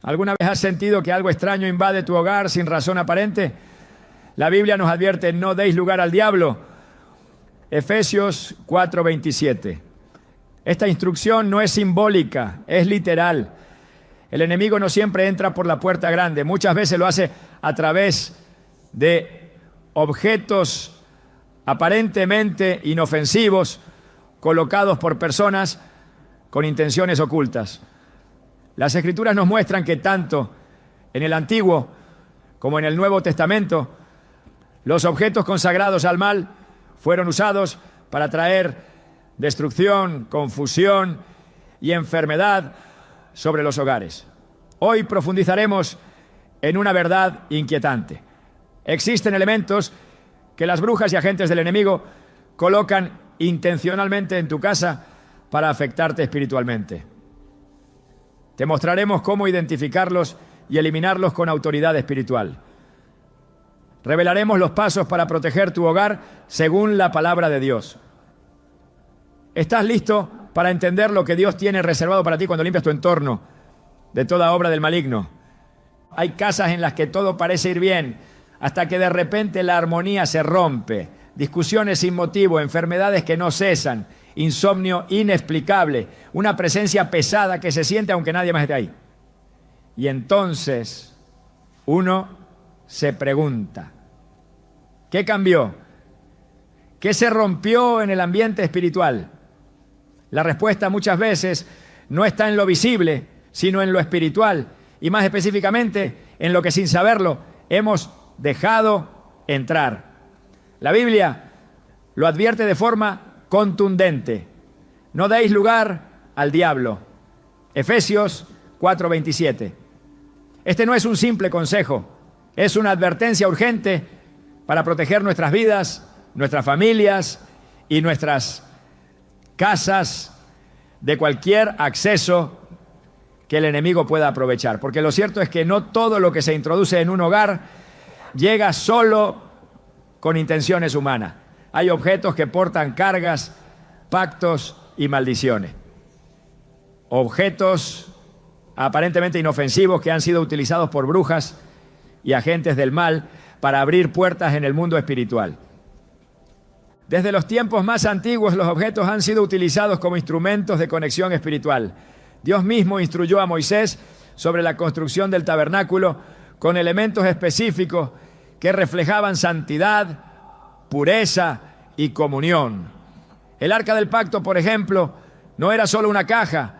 ¿Alguna vez has sentido que algo extraño invade tu hogar sin razón aparente? La Biblia nos advierte: no deis lugar al diablo. Efesios 4:27. Esta instrucción no es simbólica, es literal. El enemigo no siempre entra por la puerta grande, muchas veces lo hace a través de objetos aparentemente inofensivos colocados por personas con intenciones ocultas. Las Escrituras nos muestran que tanto en el Antiguo como en el Nuevo Testamento, los objetos consagrados al mal fueron usados para traer destrucción, confusión y enfermedad sobre los hogares. Hoy profundizaremos en una verdad inquietante. Existen elementos que las brujas y agentes del enemigo colocan intencionalmente en tu casa para afectarte espiritualmente. Te mostraremos cómo identificarlos y eliminarlos con autoridad espiritual. Revelaremos los pasos para proteger tu hogar según la palabra de Dios. ¿Estás listo para entender lo que Dios tiene reservado para ti cuando limpias tu entorno de toda obra del maligno? Hay casas en las que todo parece ir bien, hasta que de repente la armonía se rompe. Discusiones sin motivo, enfermedades que no cesan, insomnio inexplicable, una presencia pesada que se siente aunque nadie más esté ahí. Y entonces uno se pregunta: ¿qué cambió? ¿Qué se rompió en el ambiente espiritual? La respuesta muchas veces no está en lo visible, sino en lo espiritual, y más específicamente en lo que sin saberlo hemos dejado entrar. La Biblia lo advierte de forma contundente: no deis lugar al diablo. Efesios 4:27. Este no es un simple consejo, es una advertencia urgente para proteger nuestras vidas, nuestras familias y nuestras casas de cualquier acceso que el enemigo pueda aprovechar. Porque lo cierto es que no todo lo que se introduce en un hogar llega solo con intenciones humanas. Hay objetos que portan cargas, pactos y maldiciones. Objetos aparentemente inofensivos que han sido utilizados por brujas y agentes del mal para abrir puertas en el mundo espiritual. Desde los tiempos más antiguos, los objetos han sido utilizados como instrumentos de conexión espiritual. Dios mismo instruyó a Moisés sobre la construcción del tabernáculo con elementos específicos que reflejaban santidad, pureza y comunión. El arca del pacto, por ejemplo, no era solo una caja,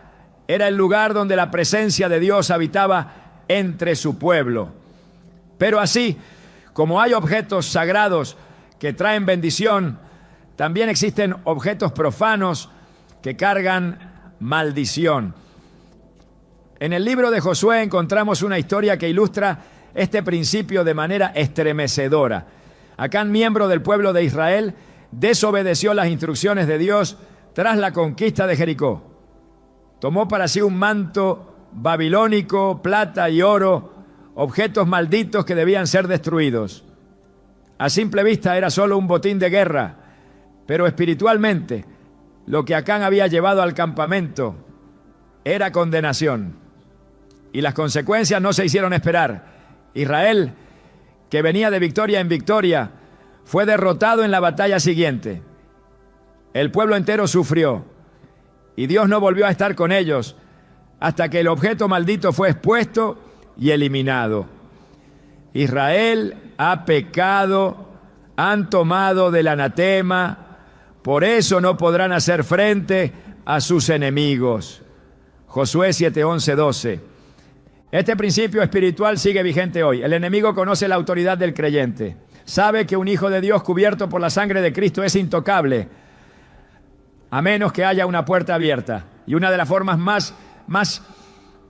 era el lugar donde la presencia de Dios habitaba entre su pueblo. Pero así como hay objetos sagrados que traen bendición, también existen objetos profanos que cargan maldición. En el libro de Josué encontramos una historia que ilustra este principio de manera estremecedora. Acán, miembro del pueblo de Israel, desobedeció las instrucciones de Dios tras la conquista de Jericó. Tomó para sí un manto babilónico, plata y oro, objetos malditos que debían ser destruidos. A simple vista era solo un botín de guerra, pero espiritualmente lo que Acán había llevado al campamento era condenación. Y las consecuencias no se hicieron esperar. Israel, que venía de victoria en victoria, fue derrotado en la batalla siguiente. El pueblo entero sufrió y Dios no volvió a estar con ellos hasta que el objeto maldito fue expuesto y eliminado. Israel ha pecado, han tomado del anatema, por eso no podrán hacer frente a sus enemigos. Josué 7, 11, 12. Este principio espiritual sigue vigente hoy. El enemigo conoce la autoridad del creyente. Sabe que un hijo de Dios cubierto por la sangre de Cristo es intocable, a menos que haya una puerta abierta. Y una de las formas más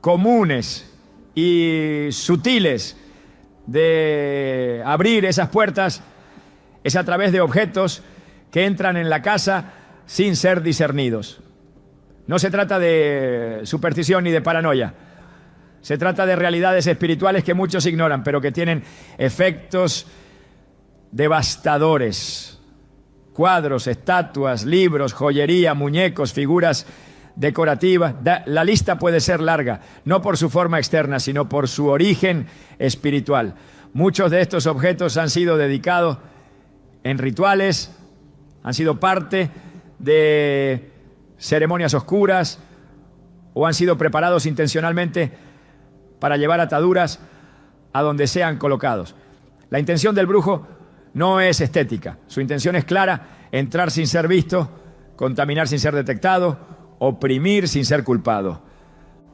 comunes y sutiles de abrir esas puertas es a través de objetos que entran en la casa sin ser discernidos. No se trata de superstición ni de paranoia. Se trata de realidades espirituales que muchos ignoran, pero que tienen efectos devastadores. Cuadros, estatuas, libros, joyería, muñecos, figuras decorativas. La lista puede ser larga, no por su forma externa, sino por su origen espiritual. Muchos de estos objetos han sido dedicados en rituales, han sido parte de ceremonias oscuras o han sido preparados intencionalmente para llevar ataduras a donde sean colocados. La intención del brujo no es estética. Su intención es clara: entrar sin ser visto, contaminar sin ser detectado, oprimir sin ser culpado.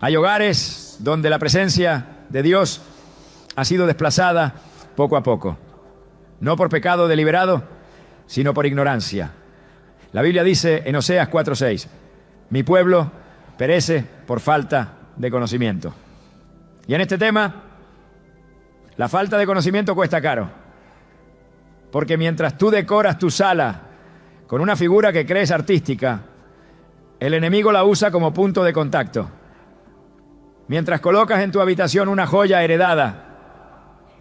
Hay hogares donde la presencia de Dios ha sido desplazada poco a poco, no por pecado deliberado, sino por ignorancia. La Biblia dice en Oseas 4:6, mi pueblo perece por falta de conocimiento. Y en este tema, la falta de conocimiento cuesta caro, porque mientras tú decoras tu sala con una figura que crees artística, el enemigo la usa como punto de contacto. Mientras colocas en tu habitación una joya heredada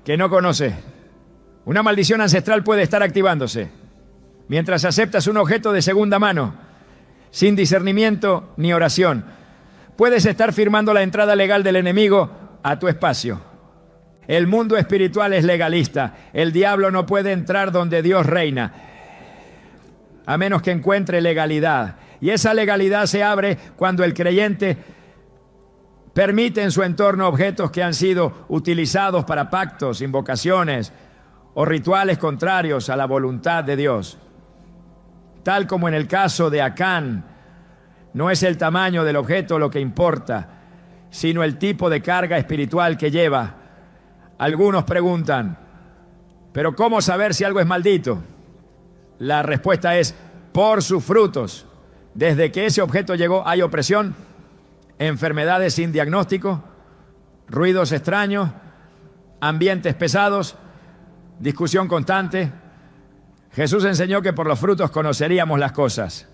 que no conoces, una maldición ancestral puede estar activándose. Mientras aceptas un objeto de segunda mano, sin discernimiento ni oración, puedes estar firmando la entrada legal del enemigo a tu espacio. El mundo espiritual es legalista. El diablo no puede entrar donde Dios reina, a menos que encuentre legalidad. Y esa legalidad se abre cuando el creyente permite en su entorno objetos que han sido utilizados para pactos, invocaciones o rituales contrarios a la voluntad de Dios. Tal como en el caso de Acán, no es el tamaño del objeto lo que importa, sino el tipo de carga espiritual que lleva. Algunos preguntan, ¿pero cómo saber si algo es maldito? La respuesta es, por sus frutos. Desde que ese objeto llegó hay opresión, enfermedades sin diagnóstico, ruidos extraños, ambientes pesados, discusión constante. Jesús enseñó que por los frutos conoceríamos las cosas.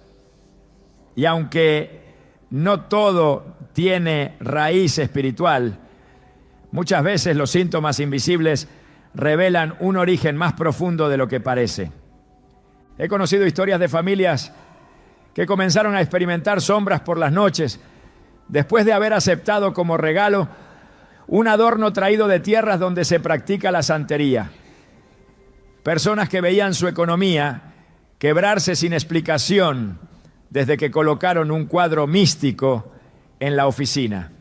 Y aunque no todo tiene raíz espiritual, muchas veces los síntomas invisibles revelan un origen más profundo de lo que parece. He conocido historias de familias que comenzaron a experimentar sombras por las noches después de haber aceptado como regalo un adorno traído de tierras donde se practica la santería. Personas que veían su economía quebrarse sin explicación desde que colocaron un cuadro místico en la oficina.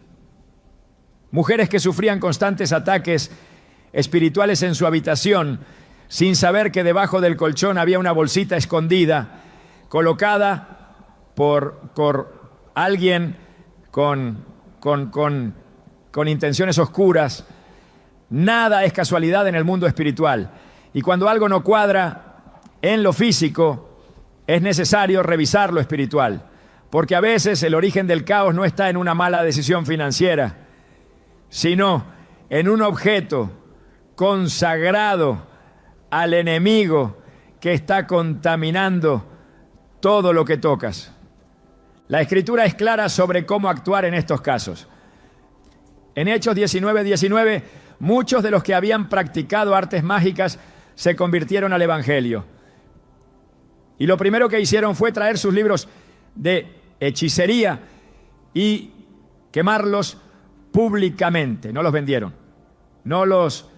Mujeres que sufrían constantes ataques espirituales en su habitación sin saber que debajo del colchón había una bolsita escondida colocada por alguien con intenciones oscuras. Nada es casualidad en el mundo espiritual. Y cuando algo no cuadra en lo físico, es necesario revisar lo espiritual. Porque a veces el origen del caos no está en una mala decisión financiera, sino en un objeto consagrado al enemigo que está contaminando todo lo que tocas. La Escritura es clara sobre cómo actuar en estos casos. En Hechos 19:19, muchos de los que habían practicado artes mágicas se convirtieron al Evangelio. Y lo primero que hicieron fue traer sus libros de hechicería y quemarlos públicamente. No los vendieron, no los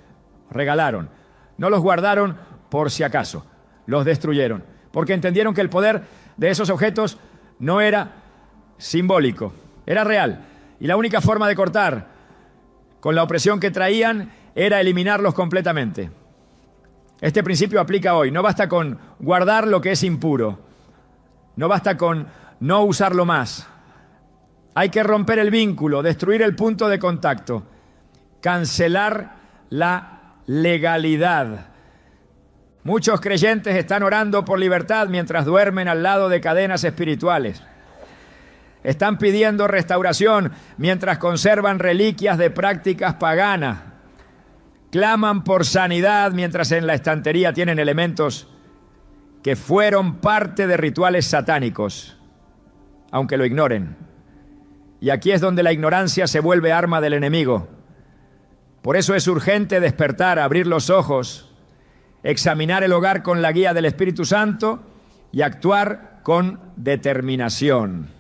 regalaron, no los guardaron por si acaso, los destruyeron, porque entendieron que el poder de esos objetos no era simbólico, era real. Y la única forma de cortar con la opresión que traían era eliminarlos completamente. Este principio aplica hoy. No basta con guardar lo que es impuro. No basta con no usarlo más. Hay que romper el vínculo, destruir el punto de contacto, cancelar la legalidad. Muchos creyentes están orando por libertad mientras duermen al lado de cadenas espirituales. Están pidiendo restauración mientras conservan reliquias de prácticas paganas. Claman por sanidad mientras en la estantería tienen elementos que fueron parte de rituales satánicos, aunque lo ignoren. Y aquí es donde la ignorancia se vuelve arma del enemigo. Por eso es urgente despertar, abrir los ojos, examinar el hogar con la guía del Espíritu Santo y actuar con determinación.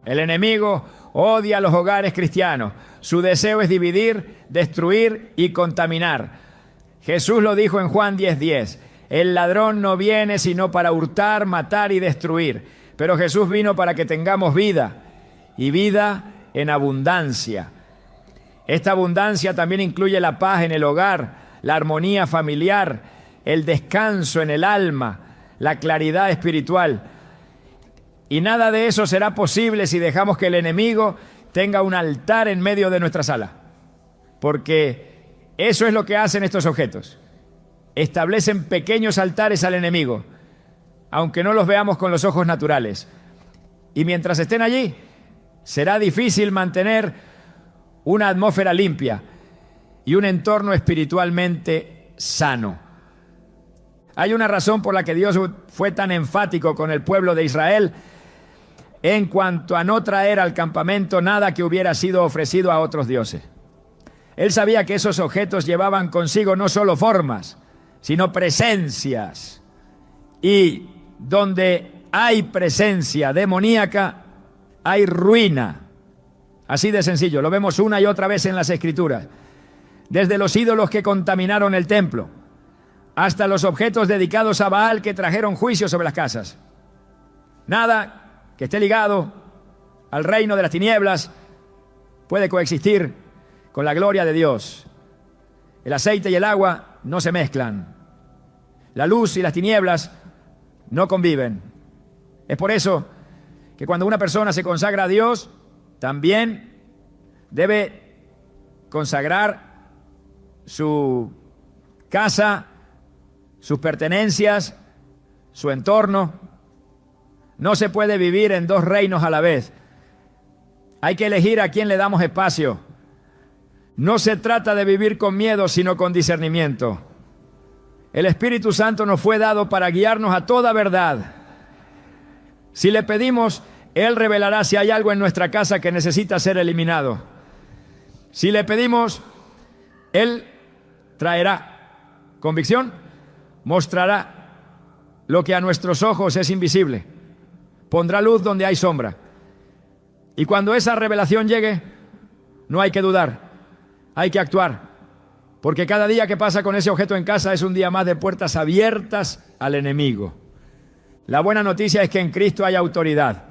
El enemigo odia los hogares cristianos. Su deseo es dividir, destruir y contaminar. Jesús lo dijo en Juan 10:10. El ladrón no viene sino para hurtar, matar y destruir. Pero Jesús vino para que tengamos vida, y vida en abundancia. Esta abundancia también incluye la paz en el hogar, la armonía familiar, el descanso en el alma, la claridad espiritual. Y nada de eso será posible si dejamos que el enemigo tenga un altar en medio de nuestra sala. Porque eso es lo que hacen estos objetos. Establecen pequeños altares al enemigo, aunque no los veamos con los ojos naturales. Y mientras estén allí, será difícil mantener una atmósfera limpia y un entorno espiritualmente sano. Hay una razón por la que Dios fue tan enfático con el pueblo de Israel en cuanto a no traer al campamento nada que hubiera sido ofrecido a otros dioses. Él sabía que esos objetos llevaban consigo no solo formas, sino presencias. Y donde hay presencia demoníaca, hay ruina. Así de sencillo, lo vemos una y otra vez en las Escrituras. Desde los ídolos que contaminaron el templo, hasta los objetos dedicados a Baal que trajeron juicio sobre las casas. Nada que esté ligado al reino de las tinieblas puede coexistir con la gloria de Dios. El aceite y el agua no se mezclan. La luz y las tinieblas no conviven. Es por eso que cuando una persona se consagra a Dios, también debe consagrar su casa, sus pertenencias, su entorno. No se puede vivir en dos reinos a la vez. Hay que elegir a quién le damos espacio. No se trata de vivir con miedo, sino con discernimiento. El Espíritu Santo nos fue dado para guiarnos a toda verdad. Si le pedimos, Él revelará si hay algo en nuestra casa que necesita ser eliminado. Si le pedimos, Él traerá convicción, mostrará lo que a nuestros ojos es invisible, pondrá luz donde hay sombra. Y cuando esa revelación llegue, no hay que dudar, hay que actuar, porque cada día que pasa con ese objeto en casa es un día más de puertas abiertas al enemigo. La buena noticia es que en Cristo hay autoridad.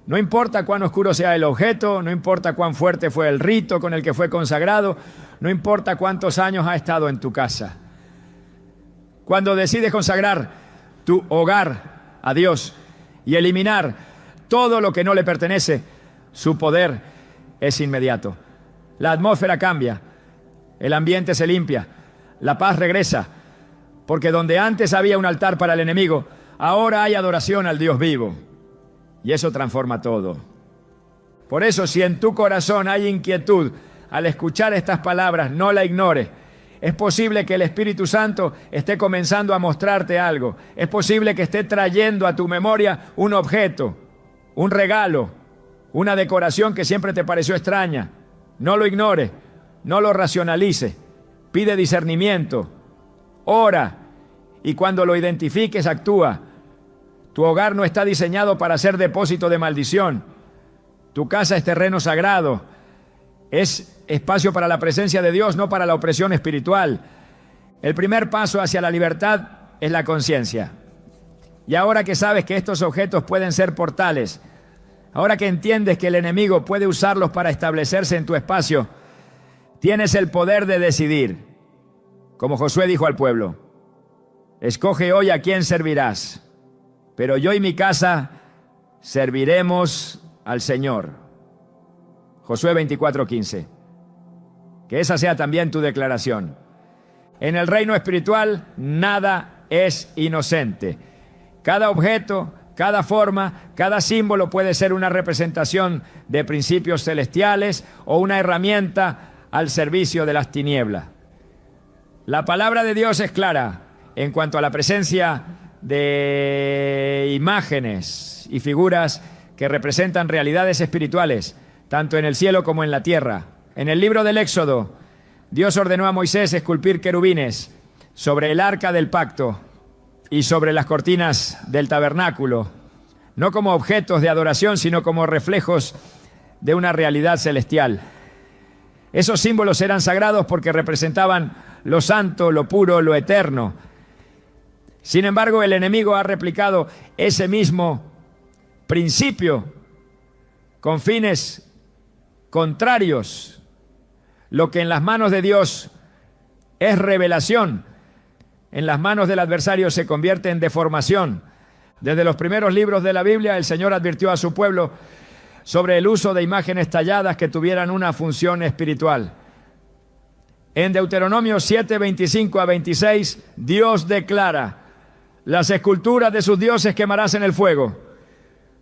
No importa cuán oscuro sea el objeto, no importa cuán fuerte fue el rito con el que fue consagrado, no importa cuántos años ha estado en tu casa. Cuando decides consagrar tu hogar a Dios y eliminar todo lo que no le pertenece, su poder es inmediato. La atmósfera cambia, el ambiente se limpia, la paz regresa, porque donde antes había un altar para el enemigo, ahora hay adoración al Dios vivo. Y eso transforma todo. Por eso, si en tu corazón hay inquietud al escuchar estas palabras, no la ignores. Es posible que el Espíritu Santo esté comenzando a mostrarte algo. Es posible que esté trayendo a tu memoria un objeto, un regalo, una decoración que siempre te pareció extraña. No lo ignores, no lo racionalices. Pide discernimiento, ora, y cuando lo identifiques, actúa. Tu hogar no está diseñado para ser depósito de maldición. Tu casa es terreno sagrado. Es espacio para la presencia de Dios, no para la opresión espiritual. El primer paso hacia la libertad es la conciencia. Y ahora que sabes que estos objetos pueden ser portales, ahora que entiendes que el enemigo puede usarlos para establecerse en tu espacio, tienes el poder de decidir. Como Josué dijo al pueblo: escoge hoy a quién servirás, pero yo y mi casa serviremos al Señor. Josué 24:15. Que esa sea también tu declaración. En el reino espiritual nada es inocente. Cada objeto, cada forma, cada símbolo puede ser una representación de principios celestiales o una herramienta al servicio de las tinieblas. La palabra de Dios es clara en cuanto a la presencia de imágenes y figuras que representan realidades espirituales, tanto en el cielo como en la tierra. En el libro del Éxodo, Dios ordenó a Moisés esculpir querubines sobre el arca del pacto y sobre las cortinas del tabernáculo. no como objetos de adoración, sino como reflejos de una realidad celestial. Esos símbolos eran sagrados porque representaban lo santo, lo puro, lo eterno. Sin embargo, el enemigo ha replicado ese mismo principio con fines contrarios. Lo que en las manos de Dios es revelación, en las manos del adversario se convierte en deformación. Desde los primeros libros de la Biblia, el Señor advirtió a su pueblo sobre el uso de imágenes talladas que tuvieran una función espiritual. En Deuteronomio 7, 25 a 26, Dios declara: las esculturas de sus dioses quemarás en el fuego.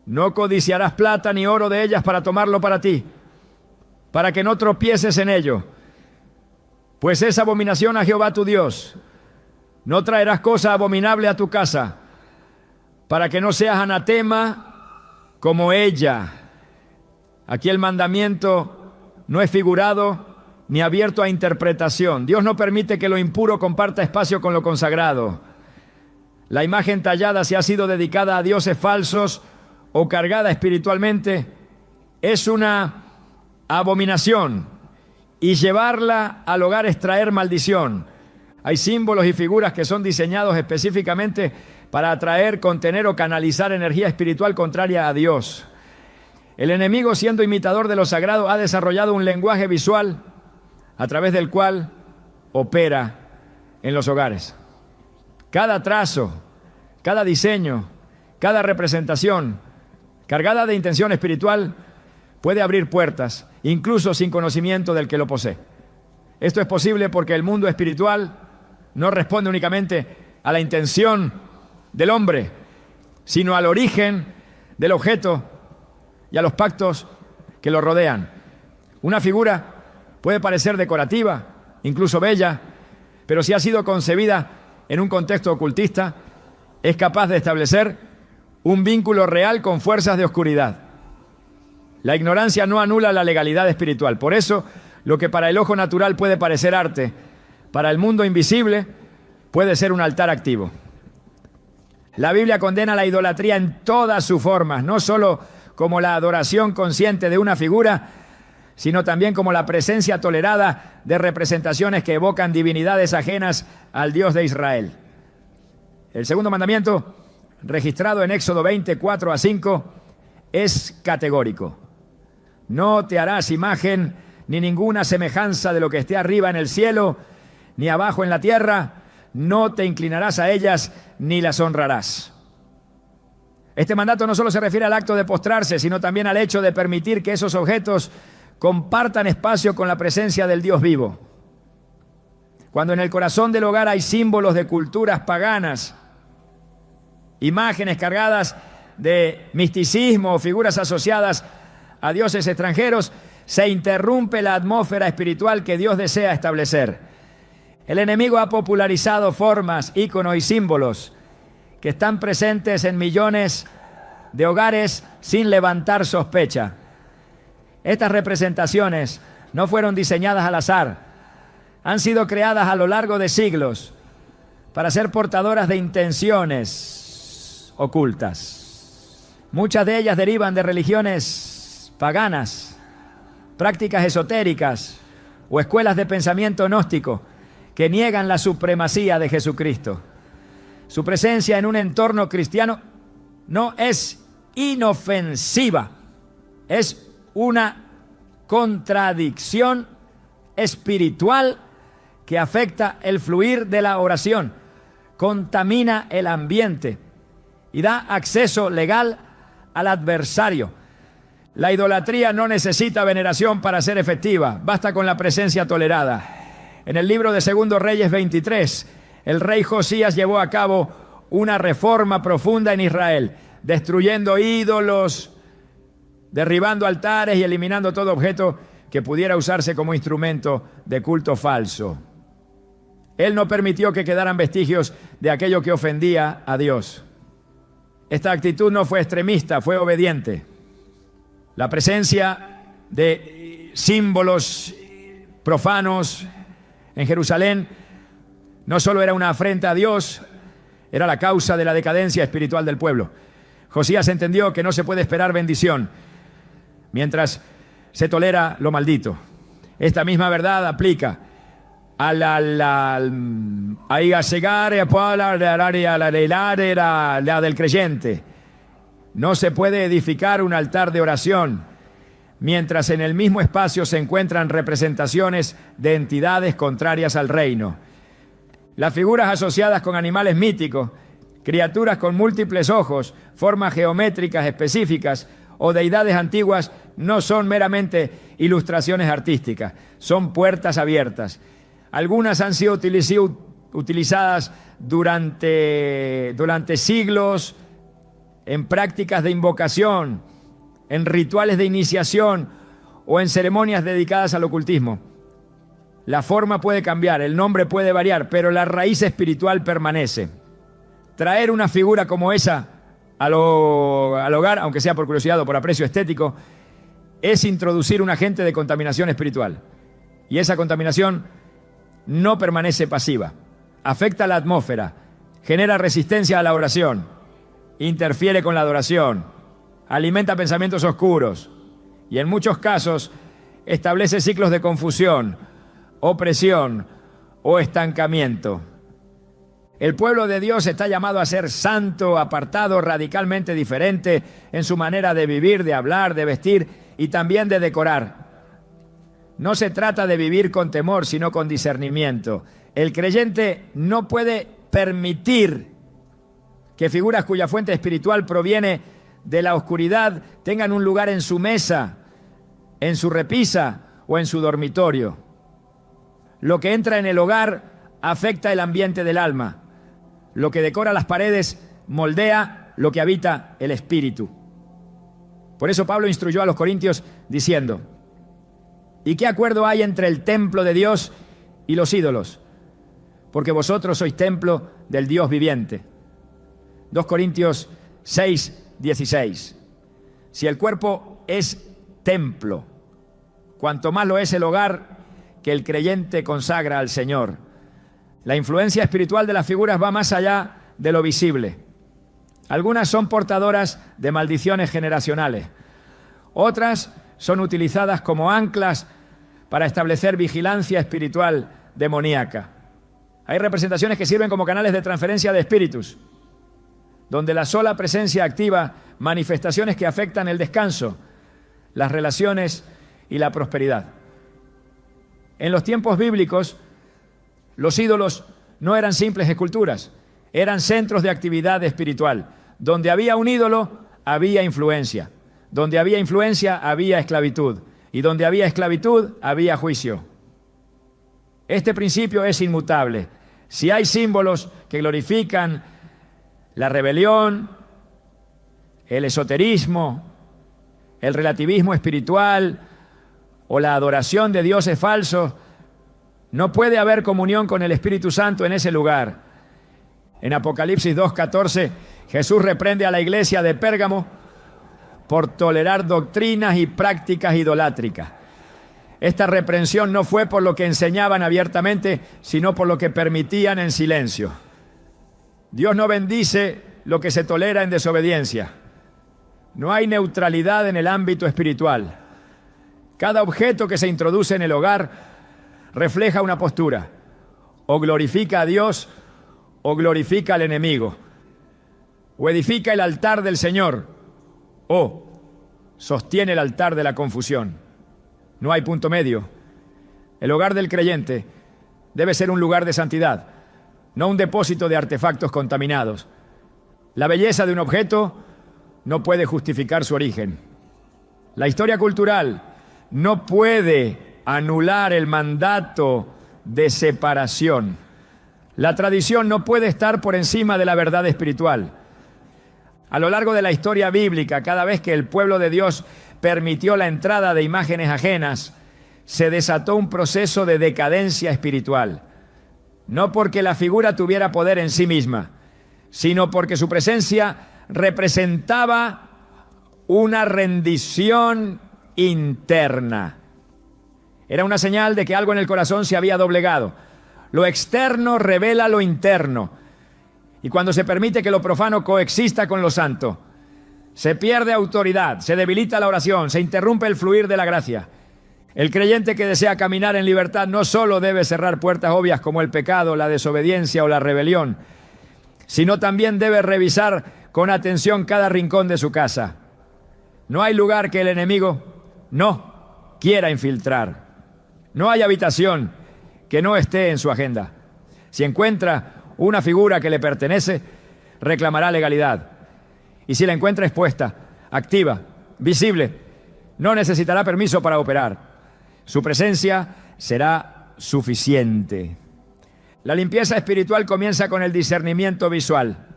No codiciarás plata ni oro de ellas para tomarlo para ti, para que no tropieces en ello, pues es abominación a Jehová tu Dios. No traerás cosa abominable a tu casa, para que no seas anatema como ella. Aquí el mandamiento no es figurado ni abierto a interpretación. Dios no permite que lo impuro comparta espacio con lo consagrado. La imagen tallada, si ha sido dedicada a dioses falsos o cargada espiritualmente, es una abominación, y llevarla al hogar es traer maldición. Hay símbolos y figuras que son diseñados específicamente para atraer, contener o canalizar energía espiritual contraria a Dios. El enemigo, siendo imitador de lo sagrado, ha desarrollado un lenguaje visual a través del cual opera en los hogares. Cada trazo, cada diseño, cada representación cargada de intención espiritual puede abrir puertas, incluso sin conocimiento del que lo posee. Esto es posible porque el mundo espiritual no responde únicamente a la intención del hombre, sino al origen del objeto y a los pactos que lo rodean. Una figura puede parecer decorativa, incluso bella, pero si ha sido concebida en un contexto ocultista, es capaz de establecer un vínculo real con fuerzas de oscuridad. La ignorancia no anula la legalidad espiritual. Por eso, lo que para el ojo natural puede parecer arte, para el mundo invisible puede ser un altar activo. La Biblia condena la idolatría en todas sus formas, no solo como la adoración consciente de una figura, sino también como la presencia tolerada de representaciones que evocan divinidades ajenas al Dios de Israel. El segundo mandamiento, registrado en Éxodo 20, 4 a 5, es categórico. No te harás imagen ni ninguna semejanza de lo que esté arriba en el cielo, ni abajo en la tierra. No te inclinarás a ellas ni las honrarás. Este mandato no solo se refiere al acto de postrarse, sino también al hecho de permitir que esos objetos compartan espacio con la presencia del Dios vivo. Cuando en el corazón del hogar hay símbolos de culturas paganas, imágenes cargadas de misticismo o figuras asociadas a dioses extranjeros, se interrumpe la atmósfera espiritual que Dios desea establecer. El enemigo ha popularizado formas, íconos y símbolos que están presentes en millones de hogares sin levantar sospecha. Estas representaciones no fueron diseñadas al azar, han sido creadas a lo largo de siglos para ser portadoras de intenciones ocultas. Muchas de ellas derivan de religiones paganas, prácticas esotéricas o escuelas de pensamiento gnóstico que niegan la supremacía de Jesucristo. Su presencia en un entorno cristiano no es inofensiva, es una contradicción espiritual que afecta el fluir de la oración, contamina el ambiente y da acceso legal al adversario. La idolatría no necesita veneración para ser efectiva, basta con la presencia tolerada. En el libro de 2 Reyes 23, el rey Josías llevó a cabo una reforma profunda en Israel, destruyendo ídolos, derribando altares y eliminando todo objeto que pudiera usarse como instrumento de culto falso. Él no permitió que quedaran vestigios de aquello que ofendía a Dios. Esta actitud no fue extremista, fue obediente. La presencia de símbolos profanos en Jerusalén no solo era una afrenta a Dios, era la causa de la decadencia espiritual del pueblo. Josías entendió que no se puede esperar bendición mientras se tolera lo maldito. Esta misma verdad aplica a la del creyente. No se puede edificar un altar de oración mientras en el mismo espacio se encuentran representaciones de entidades contrarias al reino. Las figuras asociadas con animales míticos, criaturas con múltiples ojos, formas geométricas específicas o deidades antiguas no son meramente ilustraciones artísticas, son puertas abiertas. Algunas han sido utilizadas durante siglos en prácticas de invocación, en rituales de iniciación o en ceremonias dedicadas al ocultismo. La forma puede cambiar, el nombre puede variar, pero la raíz espiritual permanece. Traer una figura como esa al hogar, aunque sea por curiosidad o por aprecio estético, es introducir un agente de contaminación espiritual. Y esa contaminación no permanece pasiva. Afecta la atmósfera, genera resistencia a la oración, interfiere con la adoración, alimenta pensamientos oscuros y en muchos casos establece ciclos de confusión, opresión o estancamiento. El pueblo de Dios está llamado a ser santo, apartado, radicalmente diferente en su manera de vivir, de hablar, de vestir y también de decorar. No se trata de vivir con temor, sino con discernimiento. El creyente no puede permitir que figuras cuya fuente espiritual proviene de la oscuridad tengan un lugar en su mesa, en su repisa o en su dormitorio. Lo que entra en el hogar afecta el ambiente del alma. Lo que decora las paredes moldea lo que habita el espíritu. Por eso Pablo instruyó a los corintios diciendo: ¿y qué acuerdo hay entre el templo de Dios y los ídolos? Porque vosotros sois templo del Dios viviente. 2 Corintios 6:16. Si el cuerpo es templo, cuanto más lo es el hogar que el creyente consagra al Señor. La influencia espiritual de las figuras va más allá de lo visible. Algunas son portadoras de maldiciones generacionales. Otras son utilizadas como anclas para establecer vigilancia espiritual demoníaca. Hay representaciones que sirven como canales de transferencia de espíritus, donde la sola presencia activa manifestaciones que afectan el descanso, las relaciones y la prosperidad. En los tiempos bíblicos, los ídolos no eran simples esculturas, eran centros de actividad espiritual. Donde había un ídolo, había influencia. Donde había influencia, había esclavitud. Y donde había esclavitud, había juicio. Este principio es inmutable. Si hay símbolos que glorifican la rebelión, el esoterismo, el relativismo espiritual o la adoración de dioses falsos, no puede haber comunión con el Espíritu Santo en ese lugar. En Apocalipsis 2:14, Jesús reprende a la iglesia de Pérgamo por tolerar doctrinas y prácticas idolátricas. Esta reprensión no fue por lo que enseñaban abiertamente, sino por lo que permitían en silencio. Dios no bendice lo que se tolera en desobediencia. No hay neutralidad en el ámbito espiritual. Cada objeto que se introduce en el hogar refleja una postura. O glorifica a Dios o glorifica al enemigo. O edifica el altar del Señor o sostiene el altar de la confusión. No hay punto medio. El hogar del creyente debe ser un lugar de santidad, no un depósito de artefactos contaminados. La belleza de un objeto no puede justificar su origen. La historia cultural no puede anular el mandato de separación. La tradición no puede estar por encima de la verdad espiritual. A lo largo de la historia bíblica, cada vez que el pueblo de Dios permitió la entrada de imágenes ajenas, se desató un proceso de decadencia espiritual. No porque la figura tuviera poder en sí misma, sino porque su presencia representaba una rendición interna. Era una señal de que algo en el corazón se había doblegado. Lo externo revela lo interno. Y cuando se permite que lo profano coexista con lo santo, Se pierde autoridad, se debilita la oración, se interrumpe el fluir de la gracia. El creyente que desea caminar en libertad no solo debe cerrar puertas obvias como el pecado, la desobediencia o la rebelión, sino también debe revisar con atención cada rincón de su casa. No hay lugar que el enemigo no quiera infiltrar. No hay habitación que no esté en su agenda. Si encuentra una figura que le pertenece, reclamará legalidad. Y si la encuentra expuesta, activa, visible, no necesitará permiso para operar. Su presencia será suficiente. La limpieza espiritual comienza con el discernimiento visual.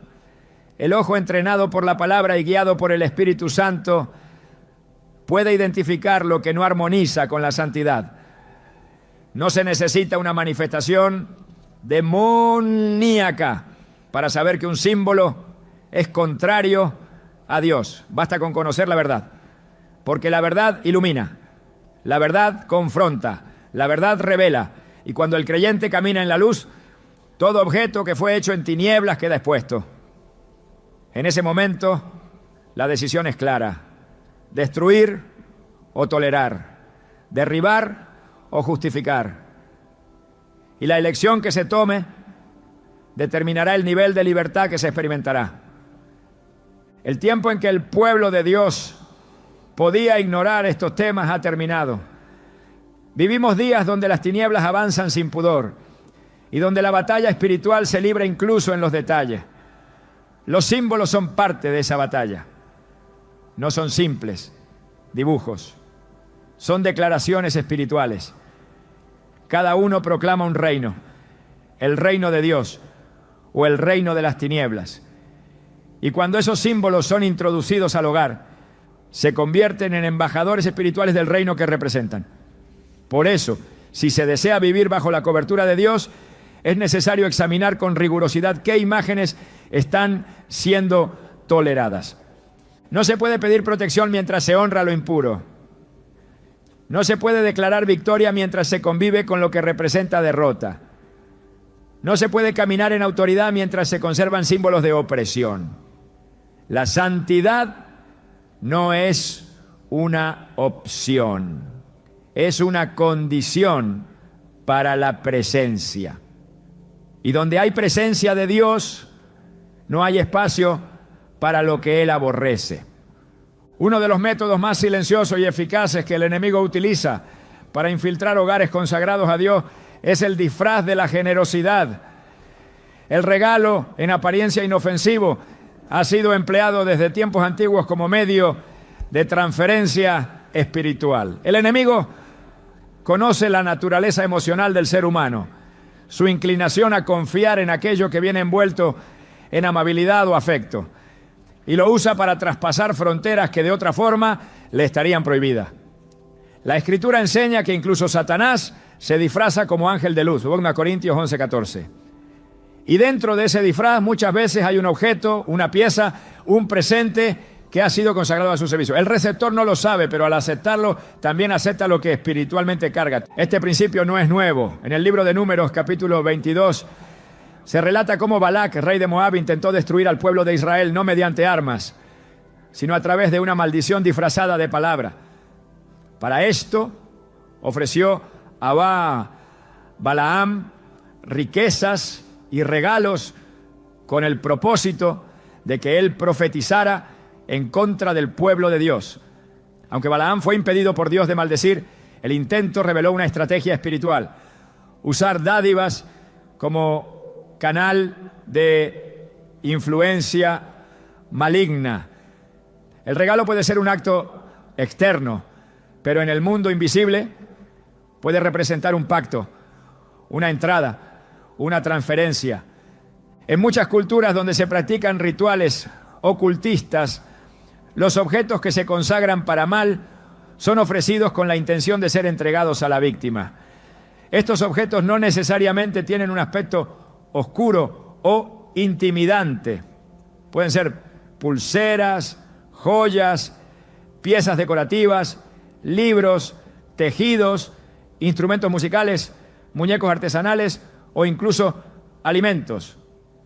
El ojo entrenado por la palabra y guiado por el Espíritu Santo puede identificar lo que no armoniza con la santidad. No se necesita una manifestación demoníaca para saber que un símbolo es contrario a Dios. Basta con conocer la verdad, porque la verdad ilumina, la verdad confronta, la verdad revela, y cuando el creyente camina en la luz, todo objeto que fue hecho en tinieblas queda expuesto. En ese momento, la decisión es clara: destruir o tolerar, derribar o justificar. Y la elección que se tome determinará el nivel de libertad que se experimentará. El tiempo en que el pueblo de Dios podía ignorar estos temas ha terminado. Vivimos días donde las tinieblas avanzan sin pudor y donde la batalla espiritual se libra incluso en los detalles. Los símbolos son parte de esa batalla. No son simples dibujos, son declaraciones espirituales. Cada uno proclama un reino, el reino de Dios o el reino de las tinieblas. Y cuando esos símbolos son introducidos al hogar, se convierten en embajadores espirituales del reino que representan. Por eso, si se desea vivir bajo la cobertura de Dios, es necesario examinar con rigurosidad qué imágenes están siendo toleradas. No se puede pedir protección mientras se honra lo impuro. No se puede declarar victoria mientras se convive con lo que representa derrota. No se puede caminar en autoridad mientras se conservan símbolos de opresión. La santidad no es una opción, es una condición para la presencia. Y donde hay presencia de Dios, no hay espacio para lo que Él aborrece. Uno de los métodos más silenciosos y eficaces que el enemigo utiliza para infiltrar hogares consagrados a Dios es el disfraz de la generosidad. El regalo, en apariencia inofensivo, ha sido empleado desde tiempos antiguos como medio de transferencia espiritual. El enemigo conoce la naturaleza emocional del ser humano, su inclinación a confiar en aquello que viene envuelto en amabilidad o afecto, y lo usa para traspasar fronteras que de otra forma le estarían prohibidas. La Escritura enseña que incluso Satanás se disfraza como ángel de luz, 2 Corintios 11:14. Y dentro de ese disfraz muchas veces hay un objeto, una pieza, un presente que ha sido consagrado a su servicio. El receptor no lo sabe, pero al aceptarlo también acepta lo que espiritualmente carga. Este principio no es nuevo. En el libro de Números, capítulo 22, se relata cómo Balac, rey de Moab, intentó destruir al pueblo de Israel no mediante armas, sino a través de una maldición disfrazada de palabra. Para esto ofreció a Balaam riquezas y regalos con el propósito de que él profetizara en contra del pueblo de Dios. Aunque Balaam fue impedido por Dios de maldecir, el intento reveló una estrategia espiritual: usar dádivas como canal de influencia maligna. El regalo puede ser un acto externo, pero en el mundo invisible puede representar un pacto, una entrada, una transferencia. En muchas culturas donde se practican rituales ocultistas, los objetos que se consagran para mal son ofrecidos con la intención de ser entregados a la víctima. Estos objetos no necesariamente tienen un aspecto oscuro o intimidante. Pueden ser pulseras, joyas, piezas decorativas, libros, tejidos, instrumentos musicales, muñecos artesanales o incluso alimentos.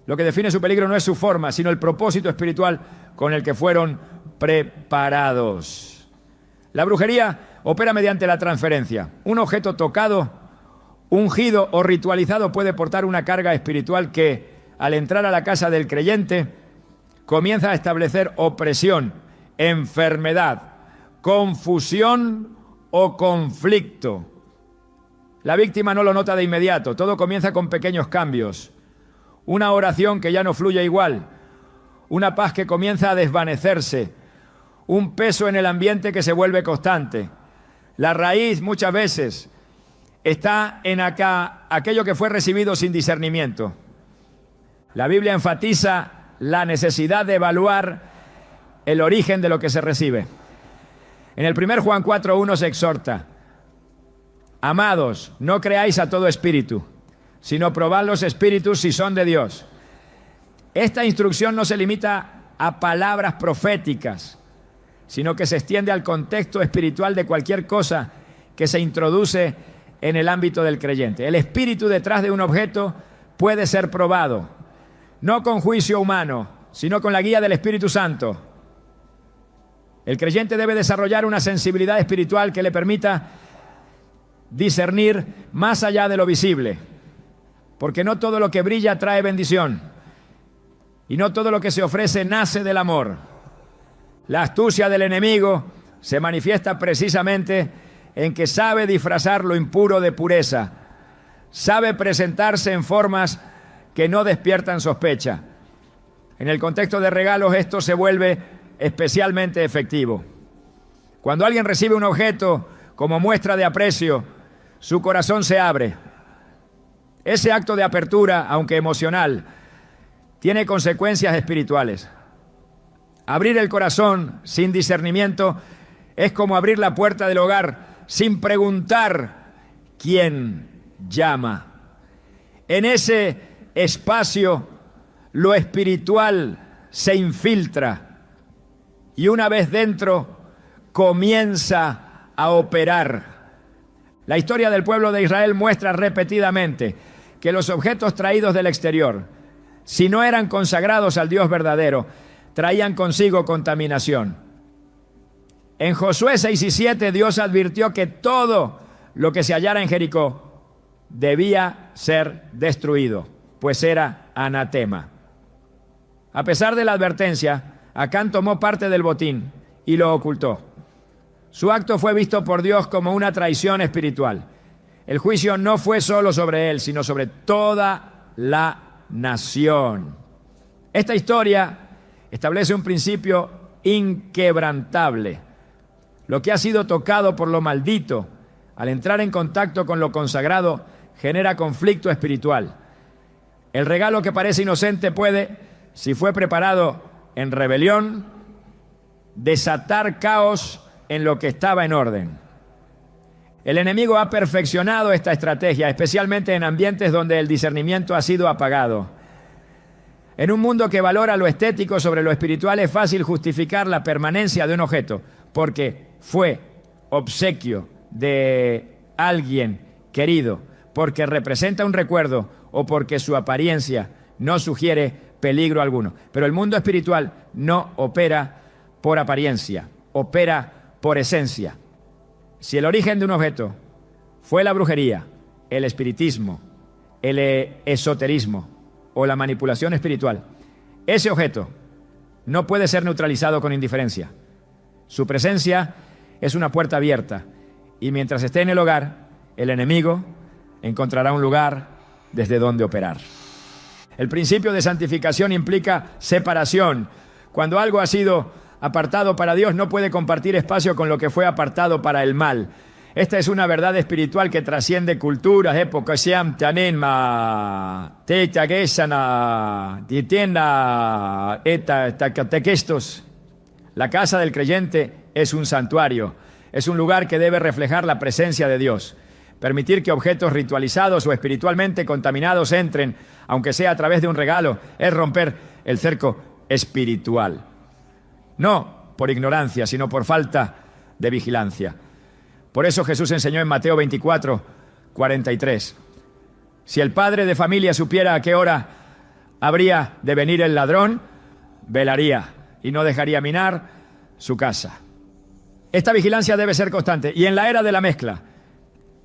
Lo que define su peligro no es su forma, sino el propósito espiritual con el que fueron preparados. La brujería opera mediante la transferencia. Un objeto tocado, ungido o ritualizado puede portar una carga espiritual que, al entrar a la casa del creyente, comienza a establecer opresión, enfermedad, confusión o conflicto. La víctima no lo nota de inmediato, todo comienza con pequeños cambios. Una oración que ya no fluye igual, una paz que comienza a desvanecerse, un peso en el ambiente que se vuelve constante. La raíz muchas veces está en aquello que fue recibido sin discernimiento. La Biblia enfatiza la necesidad de evaluar el origen de lo que se recibe. En el 1 Juan 4:1 se exhorta: amados, no creáis a todo espíritu, sino probad los espíritus si son de Dios. Esta instrucción no se limita a palabras proféticas, sino que se extiende al contexto espiritual de cualquier cosa que se introduce en el ámbito del creyente. El espíritu detrás de un objeto puede ser probado, no con juicio humano, sino con la guía del Espíritu Santo. El creyente debe desarrollar una sensibilidad espiritual que le permita discernir más allá de lo visible, porque no todo lo que brilla trae bendición y no todo lo que se ofrece nace del amor. La astucia del enemigo se manifiesta precisamente en que sabe disfrazar lo impuro de pureza, sabe presentarse en formas que no despiertan sospecha. En el contexto de regalos esto se vuelve especialmente efectivo. Cuando alguien recibe un objeto como muestra de aprecio, su corazón se abre. Ese acto de apertura, aunque emocional, tiene consecuencias espirituales. Abrir el corazón sin discernimiento es como abrir la puerta del hogar sin preguntar quién llama. En ese espacio, lo espiritual se infiltra y una vez dentro comienza a operar. La historia del pueblo de Israel muestra repetidamente que los objetos traídos del exterior, si no eran consagrados al Dios verdadero, traían consigo contaminación. En Josué 6:7 Dios advirtió que todo lo que se hallara en Jericó debía ser destruido, pues era anatema. A pesar de la advertencia, Acán tomó parte del botín y lo ocultó. Su acto fue visto por Dios como una traición espiritual. El juicio no fue solo sobre él, sino sobre toda la nación. Esta historia establece un principio inquebrantable. Lo que ha sido tocado por lo maldito, al entrar en contacto con lo consagrado, genera conflicto espiritual. El regalo que parece inocente puede, si fue preparado en rebelión, desatar caos en lo que estaba en orden. El enemigo ha perfeccionado esta estrategia, especialmente en ambientes donde el discernimiento ha sido apagado. En un mundo que valora lo estético sobre lo espiritual, es fácil justificar la permanencia de un objeto porque fue obsequio de alguien querido, porque representa un recuerdo o porque su apariencia no sugiere peligro alguno. Pero el mundo espiritual no opera por apariencia, opera por esencia. Si el origen de un objeto fue la brujería, el espiritismo, el esoterismo o la manipulación espiritual, ese objeto no puede ser neutralizado con indiferencia. Su presencia es una puerta abierta y mientras esté en el hogar, el enemigo encontrará un lugar desde donde operar. El principio de santificación implica separación. Cuando algo ha sido apartado para Dios, no puede compartir espacio con lo que fue apartado para el mal. Esta es una verdad espiritual que trasciende culturas, épocas, La casa del creyente es un santuario, es un lugar que debe reflejar la presencia de Dios. Permitir que objetos ritualizados o espiritualmente contaminados entren, aunque sea a través de un regalo, es romper el cerco espiritual. No por ignorancia, sino por falta de vigilancia. Por eso Jesús enseñó en Mateo 24:43. Si el padre de familia supiera a qué hora habría de venir el ladrón, velaría y no dejaría minar su casa. Esta vigilancia debe ser constante. Y en la era de la mezcla,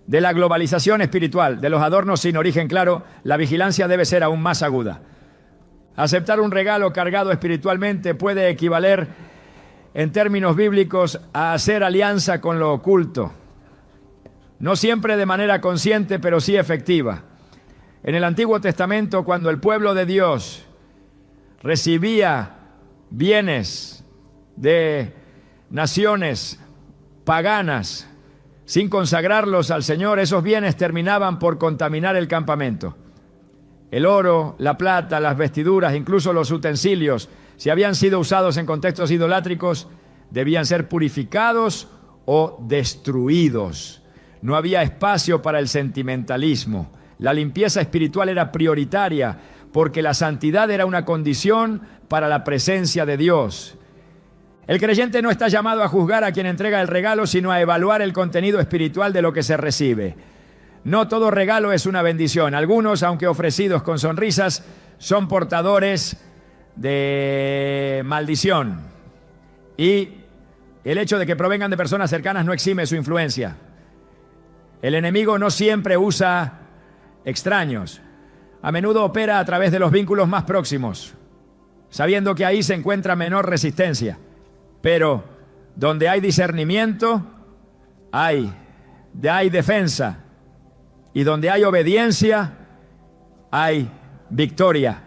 de la globalización espiritual, de los adornos sin origen claro, la vigilancia debe ser aún más aguda. Aceptar un regalo cargado espiritualmente puede equivaler, en términos bíblicos, a hacer alianza con lo oculto. No siempre de manera consciente, pero sí efectiva. En el Antiguo Testamento, cuando el pueblo de Dios recibía bienes de naciones paganas sin consagrarlos al Señor, esos bienes terminaban por contaminar el campamento. El oro, la plata, las vestiduras, incluso los utensilios, si habían sido usados en contextos idolátricos, debían ser purificados o destruidos. No había espacio para el sentimentalismo. La limpieza espiritual era prioritaria porque la santidad era una condición para la presencia de Dios. El creyente no está llamado a juzgar a quien entrega el regalo, sino a evaluar el contenido espiritual de lo que se recibe. No todo regalo es una bendición. Algunos, aunque ofrecidos con sonrisas, son portadores de maldición. Y el hecho de que provengan de personas cercanas no exime su influencia. El enemigo no siempre usa extraños. A menudo opera a través de los vínculos más próximos, sabiendo que ahí se encuentra menor resistencia. Pero donde hay discernimiento, hay defensa. Y donde hay obediencia, hay victoria.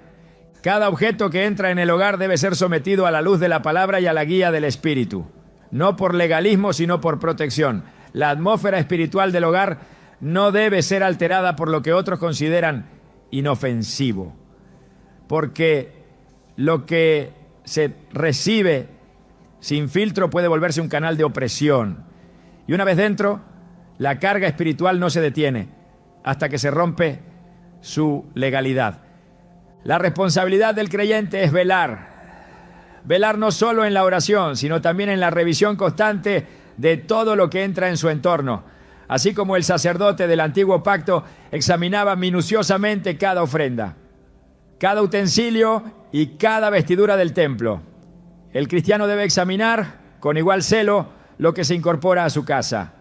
Cada objeto que entra en el hogar debe ser sometido a la luz de la palabra y a la guía del Espíritu. No por legalismo, sino por protección. La atmósfera espiritual del hogar no debe ser alterada por lo que otros consideran inofensivo. Porque lo que se recibe sin filtro puede volverse un canal de opresión. Y una vez dentro, la carga espiritual no se detiene hasta que se rompe su legalidad. La responsabilidad del creyente es velar. Velar no solo en la oración, sino también en la revisión constante de todo lo que entra en su entorno. Así como el sacerdote del antiguo pacto examinaba minuciosamente cada ofrenda, cada utensilio y cada vestidura del templo. El cristiano debe examinar con igual celo lo que se incorpora a su casa.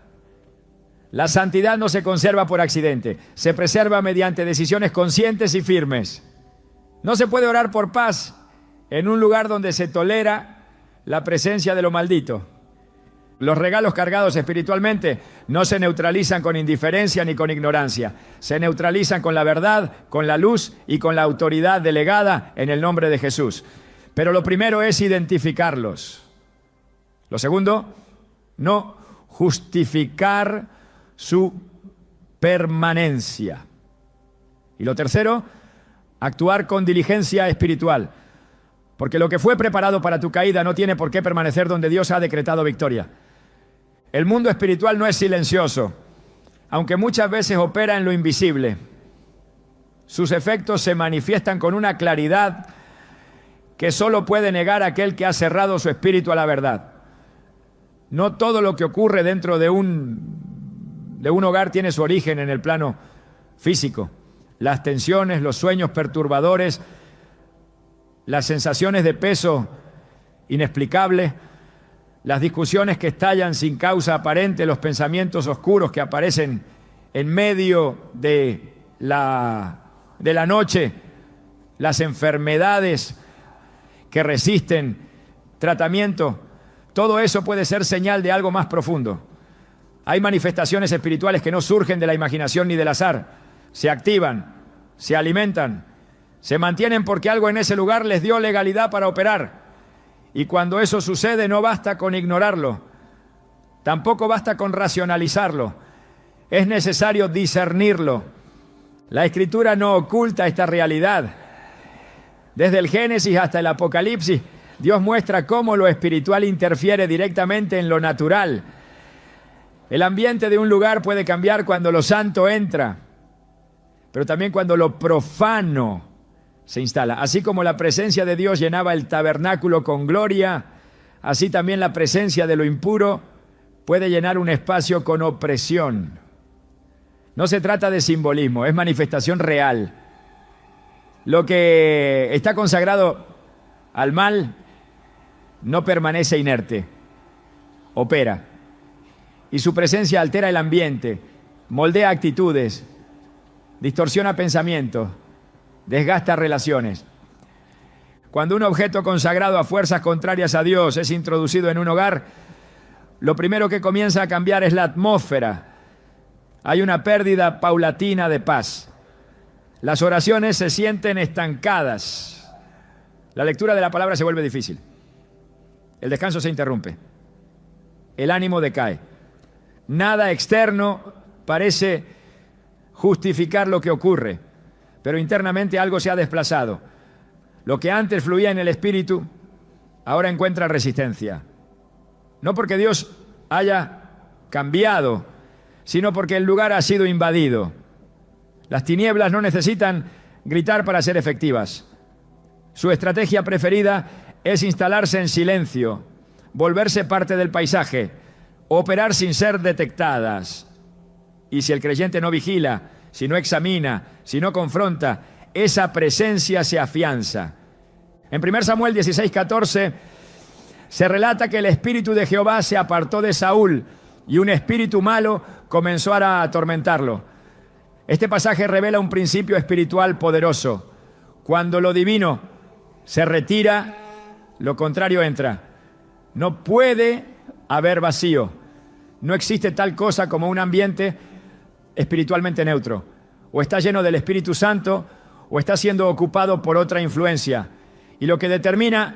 La santidad no se conserva por accidente, se preserva mediante decisiones conscientes y firmes. No se puede orar por paz en un lugar donde se tolera la presencia de lo maldito. Los regalos cargados espiritualmente no se neutralizan con indiferencia ni con ignorancia. Se neutralizan con la verdad, con la luz y con la autoridad delegada en el nombre de Jesús. Pero lo primero es identificarlos. Lo segundo, no justificar su permanencia. Y lo tercero, actuar con diligencia espiritual. Porque lo que fue preparado para tu caída no tiene por qué permanecer donde Dios ha decretado victoria. El mundo espiritual no es silencioso, aunque muchas veces opera en lo invisible. Sus efectos se manifiestan con una claridad que solo puede negar aquel que ha cerrado su espíritu a la verdad. No todo lo que ocurre dentro de un hogar tiene su origen en el plano físico. Las tensiones, los sueños perturbadores, las sensaciones de peso inexplicable, las discusiones que estallan sin causa aparente, los pensamientos oscuros que aparecen en medio de la noche, las enfermedades que resisten tratamiento, todo eso puede ser señal de algo más profundo. Hay manifestaciones espirituales que no surgen de la imaginación ni del azar, se activan, se alimentan, se mantienen porque algo en ese lugar les dio legalidad para operar. Y cuando eso sucede no basta con ignorarlo, tampoco basta con racionalizarlo, es necesario discernirlo. La Escritura no oculta esta realidad. Desde el Génesis hasta el Apocalipsis, Dios muestra cómo lo espiritual interfiere directamente en lo natural. El ambiente de un lugar puede cambiar cuando lo santo entra, pero también cuando lo profano se instala. Así como la presencia de Dios llenaba el tabernáculo con gloria, así también la presencia de lo impuro puede llenar un espacio con opresión. No se trata de simbolismo, es manifestación real. Lo que está consagrado al mal no permanece inerte, opera. Y su presencia altera el ambiente, moldea actitudes, distorsiona pensamientos, desgasta relaciones. Cuando un objeto consagrado a fuerzas contrarias a Dios es introducido en un hogar, lo primero que comienza a cambiar es la atmósfera. Hay una pérdida paulatina de paz. Las oraciones se sienten estancadas. La lectura de la palabra se vuelve difícil. El descanso se interrumpe. El ánimo decae. Nada externo parece justificar lo que ocurre, pero internamente algo se ha desplazado. Lo que antes fluía en el espíritu, ahora encuentra resistencia. No porque Dios haya cambiado, sino porque el lugar ha sido invadido. Las tinieblas no necesitan gritar para ser efectivas. Su estrategia preferida es instalarse en silencio, volverse parte del paisaje, operar sin ser detectadas. Y si el creyente no vigila, si no examina, si no confronta, esa presencia se afianza. En 1 Samuel 16:14 se relata que el espíritu de Jehová se apartó de Saúl y un espíritu malo comenzó a atormentarlo. Este pasaje revela un principio espiritual poderoso. Cuando lo divino se retira, lo contrario entra. No puede haber vacío. No existe tal cosa como un ambiente espiritualmente neutro. O está lleno del Espíritu Santo o está siendo ocupado por otra influencia. Y lo que determina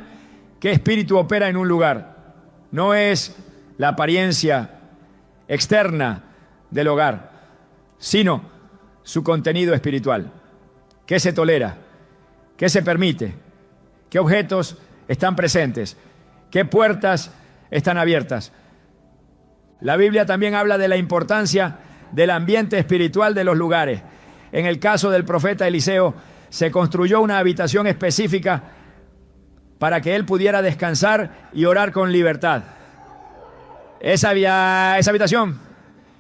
qué espíritu opera en un lugar no es la apariencia externa del hogar, sino su contenido espiritual. ¿Qué se tolera? ¿Qué se permite? ¿Qué objetos están presentes? ¿Qué puertas están abiertas? La Biblia también habla de la importancia del ambiente espiritual de los lugares. En el caso del profeta Eliseo, se construyó una habitación específica para que él pudiera descansar y orar con libertad. Esa habitación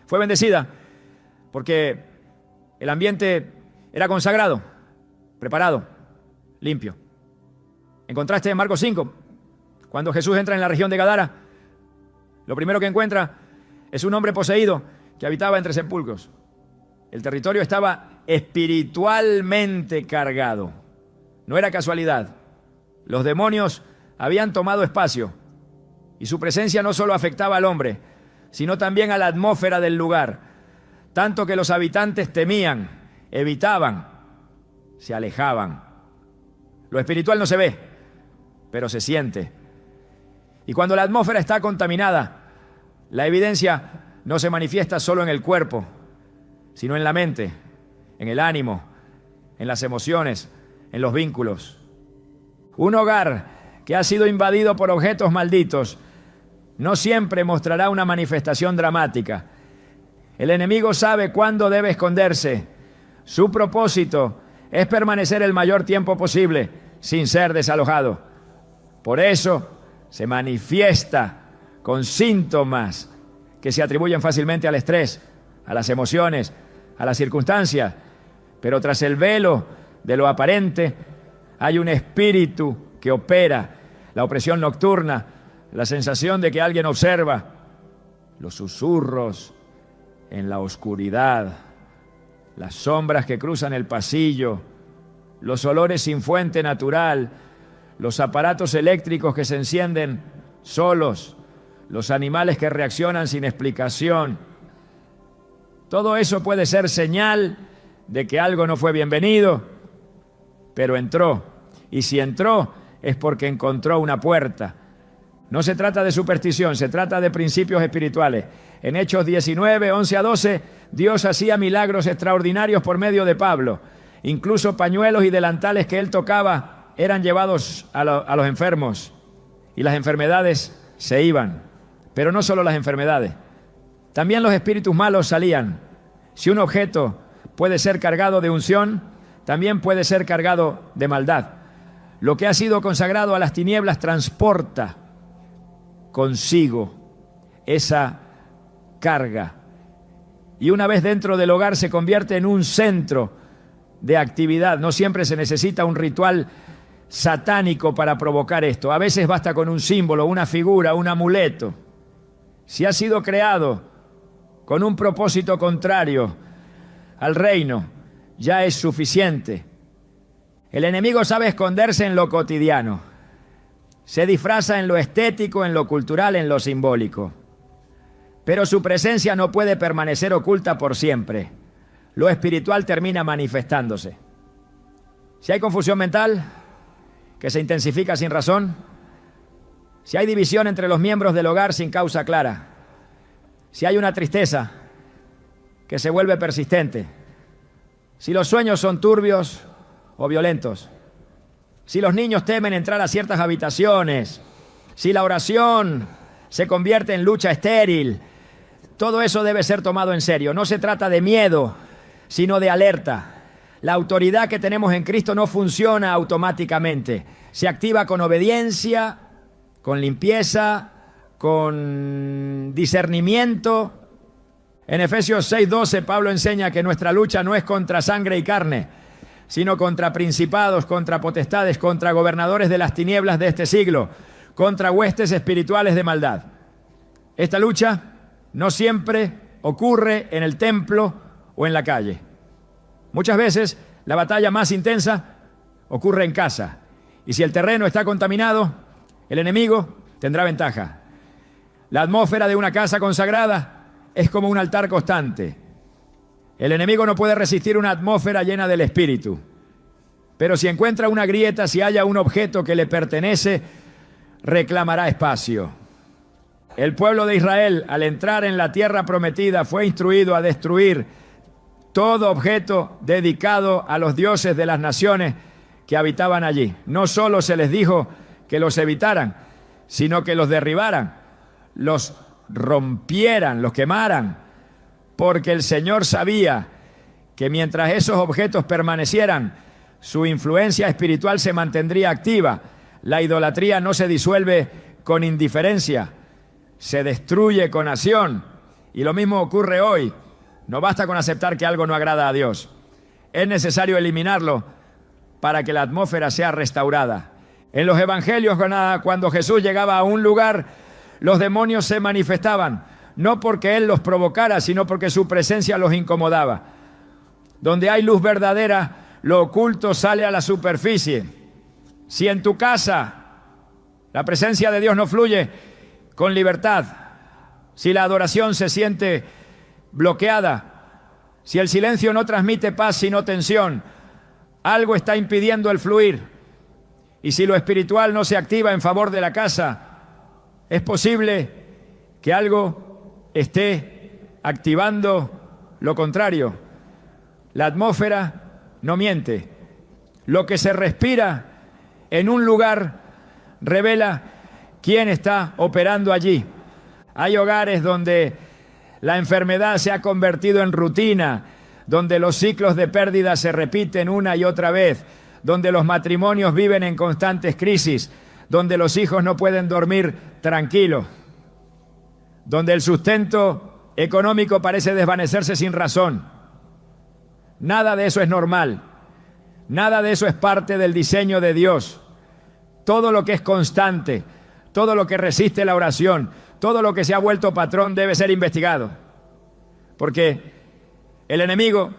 fue bendecida porque el ambiente era consagrado, preparado, limpio. En contraste, en Marcos 5, cuando Jesús entra en la región de Gadara, lo primero que encuentra es un hombre poseído que habitaba entre sepulcros. El territorio estaba espiritualmente cargado. No era casualidad. Los demonios habían tomado espacio y su presencia no solo afectaba al hombre, sino también a la atmósfera del lugar, tanto que los habitantes temían, evitaban, se alejaban. Lo espiritual no se ve, pero se siente. Y cuando la atmósfera está contaminada, la evidencia no se manifiesta solo en el cuerpo, sino en la mente, en el ánimo, en las emociones, en los vínculos. Un hogar que ha sido invadido por objetos malditos no siempre mostrará una manifestación dramática. El enemigo sabe cuándo debe esconderse. Su propósito es permanecer el mayor tiempo posible sin ser desalojado. Por eso se manifiesta con síntomas que se atribuyen fácilmente al estrés, a las emociones, a las circunstancias. Pero tras el velo de lo aparente hay un espíritu que opera, la opresión nocturna, la sensación de que alguien observa, los susurros en la oscuridad, las sombras que cruzan el pasillo, los olores sin fuente natural, los aparatos eléctricos que se encienden solos, los animales que reaccionan sin explicación. Todo eso puede ser señal de que algo no fue bienvenido, pero entró. Y si entró es porque encontró una puerta. No se trata de superstición, se trata de principios espirituales. En Hechos 19, 11 a 12, Dios hacía milagros extraordinarios por medio de Pablo. Incluso pañuelos y delantales que él tocaba eran llevados a los enfermos y las enfermedades se iban. Pero no solo las enfermedades, también los espíritus malos salían. Si un objeto puede ser cargado de unción, también puede ser cargado de maldad. Lo que ha sido consagrado a las tinieblas transporta consigo esa carga. Y una vez dentro del hogar se convierte en un centro de actividad. No siempre se necesita un ritual satánico para provocar esto. A veces basta con un símbolo, una figura, un amuleto. Si ha sido creado con un propósito contrario al reino, ya es suficiente. El enemigo sabe esconderse en lo cotidiano. Se disfraza en lo estético, en lo cultural, en lo simbólico. Pero su presencia no puede permanecer oculta por siempre. Lo espiritual termina manifestándose. Si hay confusión mental que se intensifica sin razón, si hay división entre los miembros del hogar sin causa clara, si hay una tristeza que se vuelve persistente, si los sueños son turbios o violentos, si los niños temen entrar a ciertas habitaciones, si la oración se convierte en lucha estéril, todo eso debe ser tomado en serio. No se trata de miedo, sino de alerta. La autoridad que tenemos en Cristo no funciona automáticamente. Se activa con obediencia, con limpieza, con discernimiento. En Efesios 6:12, Pablo enseña que nuestra lucha no es contra sangre y carne, sino contra principados, contra potestades, contra gobernadores de las tinieblas de este siglo, contra huestes espirituales de maldad. Esta lucha no siempre ocurre en el templo o en la calle. Muchas veces la batalla más intensa ocurre en casa. Y si el terreno está contaminado, el enemigo tendrá ventaja. La atmósfera de una casa consagrada es como un altar constante. El enemigo no puede resistir una atmósfera llena del Espíritu. Pero si encuentra una grieta, si haya un objeto que le pertenece, reclamará espacio. El pueblo de Israel, al entrar en la tierra prometida, fue instruido a destruir todo objeto dedicado a los dioses de las naciones que habitaban allí. No solo se les dijo que los evitaran, sino que los derribaran, los rompieran, los quemaran, porque el Señor sabía que mientras esos objetos permanecieran, su influencia espiritual se mantendría activa. La idolatría no se disuelve con indiferencia, se destruye con acción. Y lo mismo ocurre hoy. No basta con aceptar que algo no agrada a Dios. Es necesario eliminarlo para que la atmósfera sea restaurada. En los evangelios, cuando Jesús llegaba a un lugar, los demonios se manifestaban, no porque Él los provocara, sino porque su presencia los incomodaba. Donde hay luz verdadera, lo oculto sale a la superficie. Si en tu casa la presencia de Dios no fluye con libertad, si la adoración se siente bloqueada, si el silencio no transmite paz sino tensión, algo está impidiendo el fluir. Y si lo espiritual no se activa en favor de la casa, es posible que algo esté activando lo contrario. La atmósfera no miente. Lo que se respira en un lugar revela quién está operando allí. Hay hogares donde la enfermedad se ha convertido en rutina, donde los ciclos de pérdida se repiten una y otra vez, donde los matrimonios viven en constantes crisis, donde los hijos no pueden dormir tranquilos, donde el sustento económico parece desvanecerse sin razón. Nada de eso es normal, nada de eso es parte del diseño de Dios. Todo lo que es constante, todo lo que resiste la oración, todo lo que se ha vuelto patrón debe ser investigado. Porque el enemigo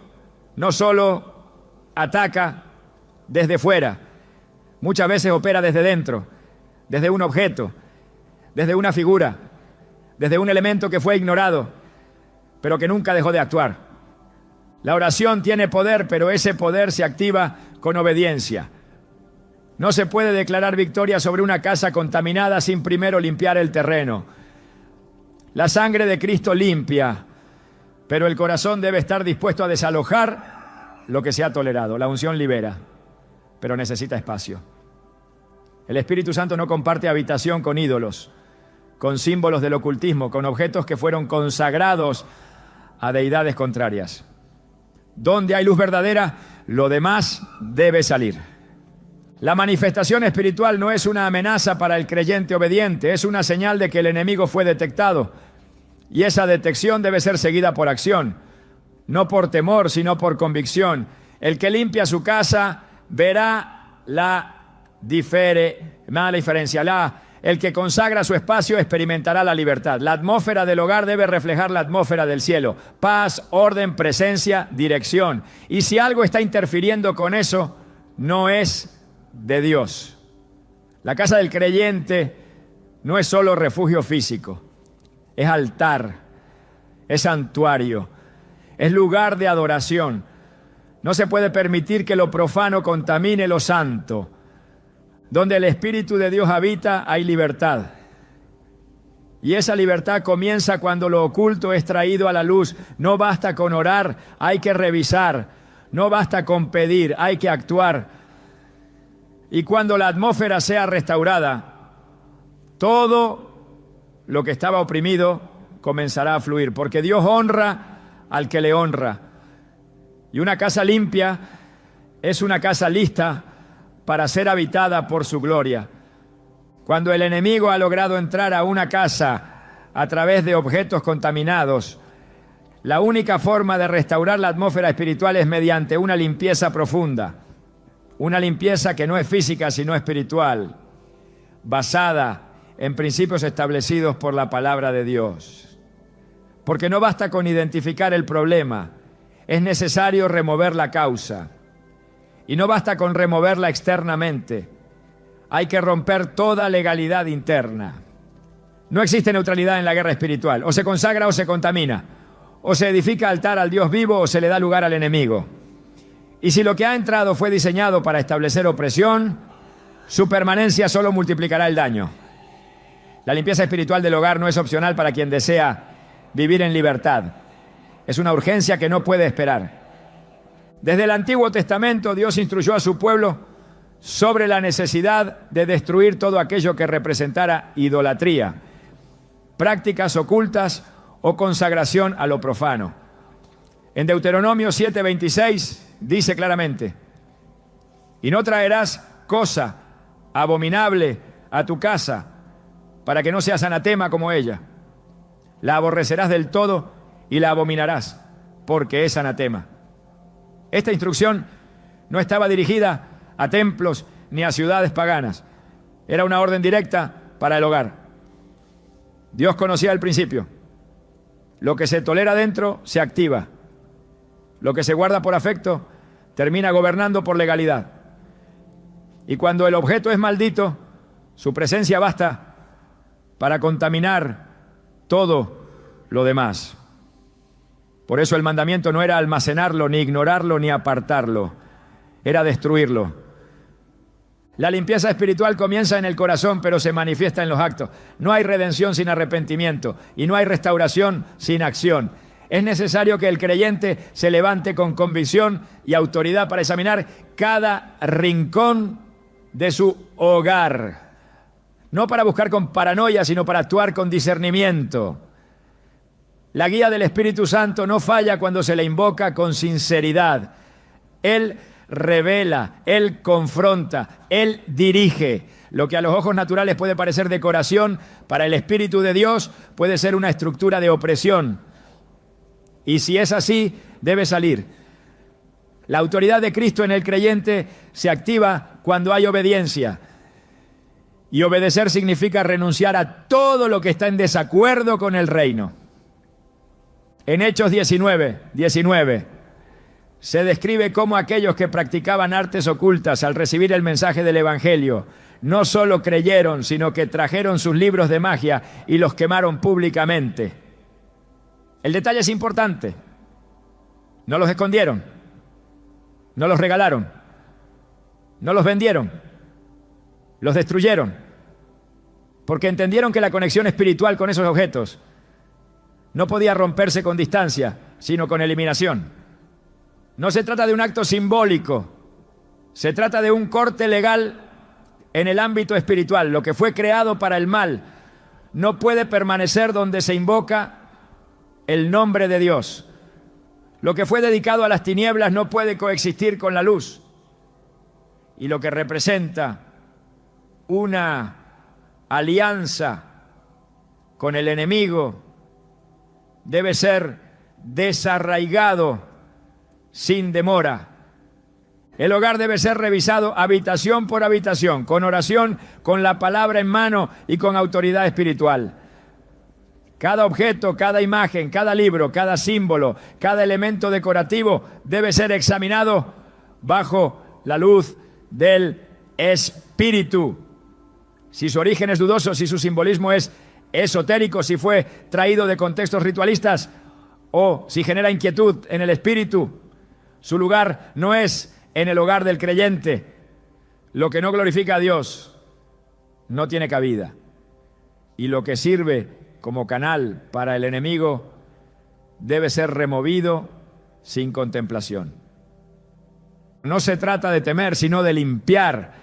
no solo ataca desde fuera, muchas veces opera desde dentro, desde un objeto, desde una figura, desde un elemento que fue ignorado, pero que nunca dejó de actuar. La oración tiene poder, pero ese poder se activa con obediencia. No se puede declarar victoria sobre una casa contaminada sin primero limpiar el terreno. La sangre de Cristo limpia, pero el corazón debe estar dispuesto a desalojar lo que se ha tolerado. La unción libera, pero necesita espacio. El Espíritu Santo no comparte habitación con ídolos, con símbolos del ocultismo, con objetos que fueron consagrados a deidades contrarias. Donde hay luz verdadera, lo demás debe salir. La manifestación espiritual no es una amenaza para el creyente obediente, es una señal de que el enemigo fue detectado. Y esa detección debe ser seguida por acción, no por temor, sino por convicción. El que limpia su casa verá la diferencia. El que consagra su espacio experimentará la libertad. La atmósfera del hogar debe reflejar la atmósfera del cielo. Paz, orden, presencia, dirección. Y si algo está interfiriendo con eso, no es de Dios. La casa del creyente no es solo refugio físico, es altar, es santuario, es lugar de adoración. No se puede permitir que lo profano contamine lo santo. Donde el Espíritu de Dios habita, hay libertad. Y esa libertad comienza cuando lo oculto es traído a la luz. No basta con orar, hay que revisar. No basta con pedir, hay que actuar. Y cuando la atmósfera sea restaurada, todo lo que estaba oprimido comenzará a fluir, porque Dios honra al que le honra. Y una casa limpia es una casa lista para ser habitada por su gloria. Cuando el enemigo ha logrado entrar a una casa a través de objetos contaminados, la única forma de restaurar la atmósfera espiritual es mediante una limpieza profunda. Una limpieza que no es física, sino espiritual, basada en principios establecidos por la palabra de Dios. Porque no basta con identificar el problema, es necesario remover la causa. Y no basta con removerla externamente, hay que romper toda legalidad interna. No existe neutralidad en la guerra espiritual, o se consagra o se contamina, o se edifica altar al Dios vivo o se le da lugar al enemigo. Y si lo que ha entrado fue diseñado para establecer opresión, su permanencia solo multiplicará el daño. La limpieza espiritual del hogar no es opcional para quien desea vivir en libertad. Es una urgencia que no puede esperar. Desde el Antiguo Testamento, Dios instruyó a su pueblo sobre la necesidad de destruir todo aquello que representara idolatría, prácticas ocultas o consagración a lo profano. En Deuteronomio 7:26 dice claramente: y no traerás cosa abominable a tu casa, para que no seas anatema como ella. La aborrecerás del todo y la abominarás, porque es anatema. Esta instrucción no estaba dirigida a templos ni a ciudades paganas. Era una orden directa para el hogar. Dios conocía el principio. Lo que se tolera dentro se activa. Lo que se guarda por afecto termina gobernando por legalidad. Y cuando el objeto es maldito, su presencia basta para contaminar todo lo demás. Por eso el mandamiento no era almacenarlo, ni ignorarlo, ni apartarlo. Era destruirlo. La limpieza espiritual comienza en el corazón, pero se manifiesta en los actos. No hay redención sin arrepentimiento y no hay restauración sin acción. Es necesario que el creyente se levante con convicción y autoridad para examinar cada rincón de su hogar. No para buscar con paranoia, sino para actuar con discernimiento. La guía del Espíritu Santo no falla cuando se le invoca con sinceridad. Él revela, Él confronta, Él dirige. Lo que a los ojos naturales puede parecer decoración, para el Espíritu de Dios puede ser una estructura de opresión. Y si es así, debe salir. La autoridad de Cristo en el creyente se activa cuando hay obediencia. Y obedecer significa renunciar a todo lo que está en desacuerdo con el reino. En Hechos 19 se describe cómo aquellos que practicaban artes ocultas al recibir el mensaje del Evangelio no solo creyeron, sino que trajeron sus libros de magia y los quemaron públicamente. El detalle es importante. No los escondieron, no los regalaron, no los vendieron, los destruyeron, porque entendieron que la conexión espiritual con esos objetos no podía romperse con distancia, sino con eliminación. No se trata de un acto simbólico, se trata de un corte legal en el ámbito espiritual. Lo que fue creado para el mal no puede permanecer donde se invoca el nombre de Dios. Lo que fue dedicado a las tinieblas no puede coexistir con la luz. Y lo que representa una alianza con el enemigo debe ser desarraigado sin demora. El hogar debe ser revisado habitación por habitación, con oración, con la palabra en mano y con autoridad espiritual. Cada objeto, cada imagen, cada libro, cada símbolo, cada elemento decorativo debe ser examinado bajo la luz del Espíritu. Si su origen es dudoso, si su simbolismo es esotérico, si fue traído de contextos ritualistas o si genera inquietud en el espíritu, su lugar no es en el hogar del creyente. Lo que no glorifica a Dios no tiene cabida. Y lo que sirve como canal para el enemigo debe ser removido sin contemplación. No se trata de temer, sino de limpiar.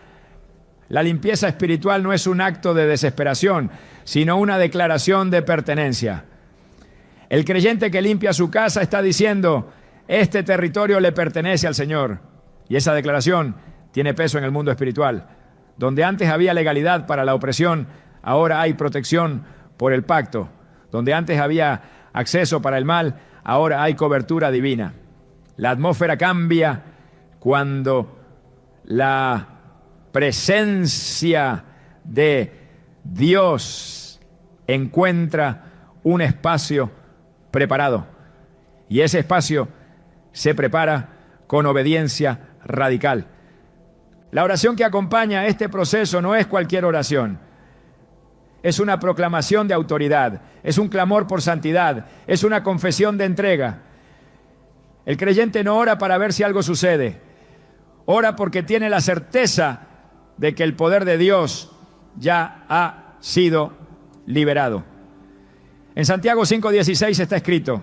La limpieza espiritual no es un acto de desesperación, sino una declaración de pertenencia. El creyente que limpia su casa está diciendo: este territorio le pertenece al Señor. Y esa declaración tiene peso en el mundo espiritual. Donde antes había legalidad para la opresión, ahora hay protección por el pacto. Donde antes había acceso para el mal, ahora hay cobertura divina. La atmósfera cambia cuando la presencia de Dios encuentra un espacio preparado. Y ese espacio se prepara con obediencia radical. La oración que acompaña este proceso no es cualquier oración. Es una proclamación de autoridad, es un clamor por santidad, es una confesión de entrega. El creyente no ora para ver si algo sucede. Ora porque tiene la certeza de que el poder de Dios ya ha sido liberado. En Santiago 5:16 está escrito: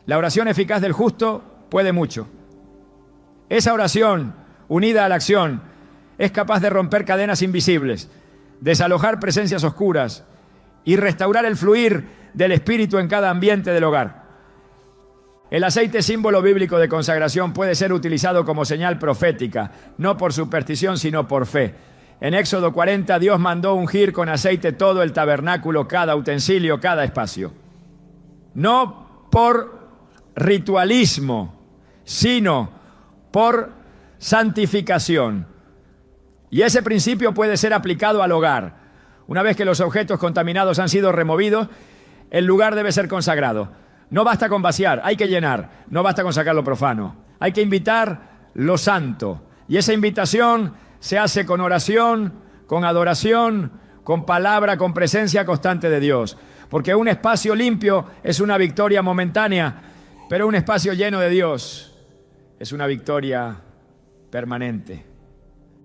la oración eficaz del justo puede mucho. Esa oración, unida a la acción, es capaz de romper cadenas invisibles, desalojar presencias oscuras y restaurar el fluir del Espíritu en cada ambiente del hogar. El aceite, símbolo bíblico de consagración, puede ser utilizado como señal profética, no por superstición, sino por fe. En Éxodo 40, Dios mandó ungir con aceite todo el tabernáculo, cada utensilio, cada espacio. No por ritualismo, sino por santificación. Y ese principio puede ser aplicado al hogar. Una vez que los objetos contaminados han sido removidos, el lugar debe ser consagrado. No basta con vaciar, hay que llenar. No basta con sacar lo profano. Hay que invitar lo santo. Y esa invitación se hace con oración, con adoración, con palabra, con presencia constante de Dios. Porque un espacio limpio es una victoria momentánea, pero un espacio lleno de Dios es una victoria permanente.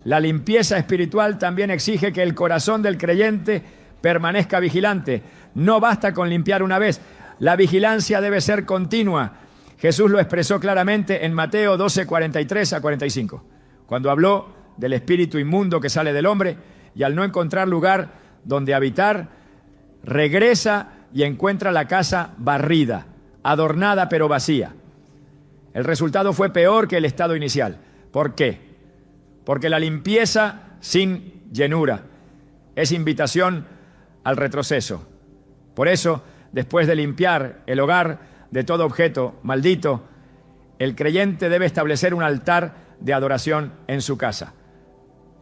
La limpieza espiritual también exige que el corazón del creyente permanezca vigilante. No basta con limpiar una vez. La vigilancia debe ser continua. Jesús lo expresó claramente en Mateo 12:43-45, cuando habló del espíritu inmundo que sale del hombre y al no encontrar lugar donde habitar, regresa y encuentra la casa barrida, adornada pero vacía. El resultado fue peor que el estado inicial. ¿Por qué? Porque la limpieza sin llenura es invitación al retroceso. Por eso, después de limpiar el hogar de todo objeto maldito, el creyente debe establecer un altar de adoración en su casa.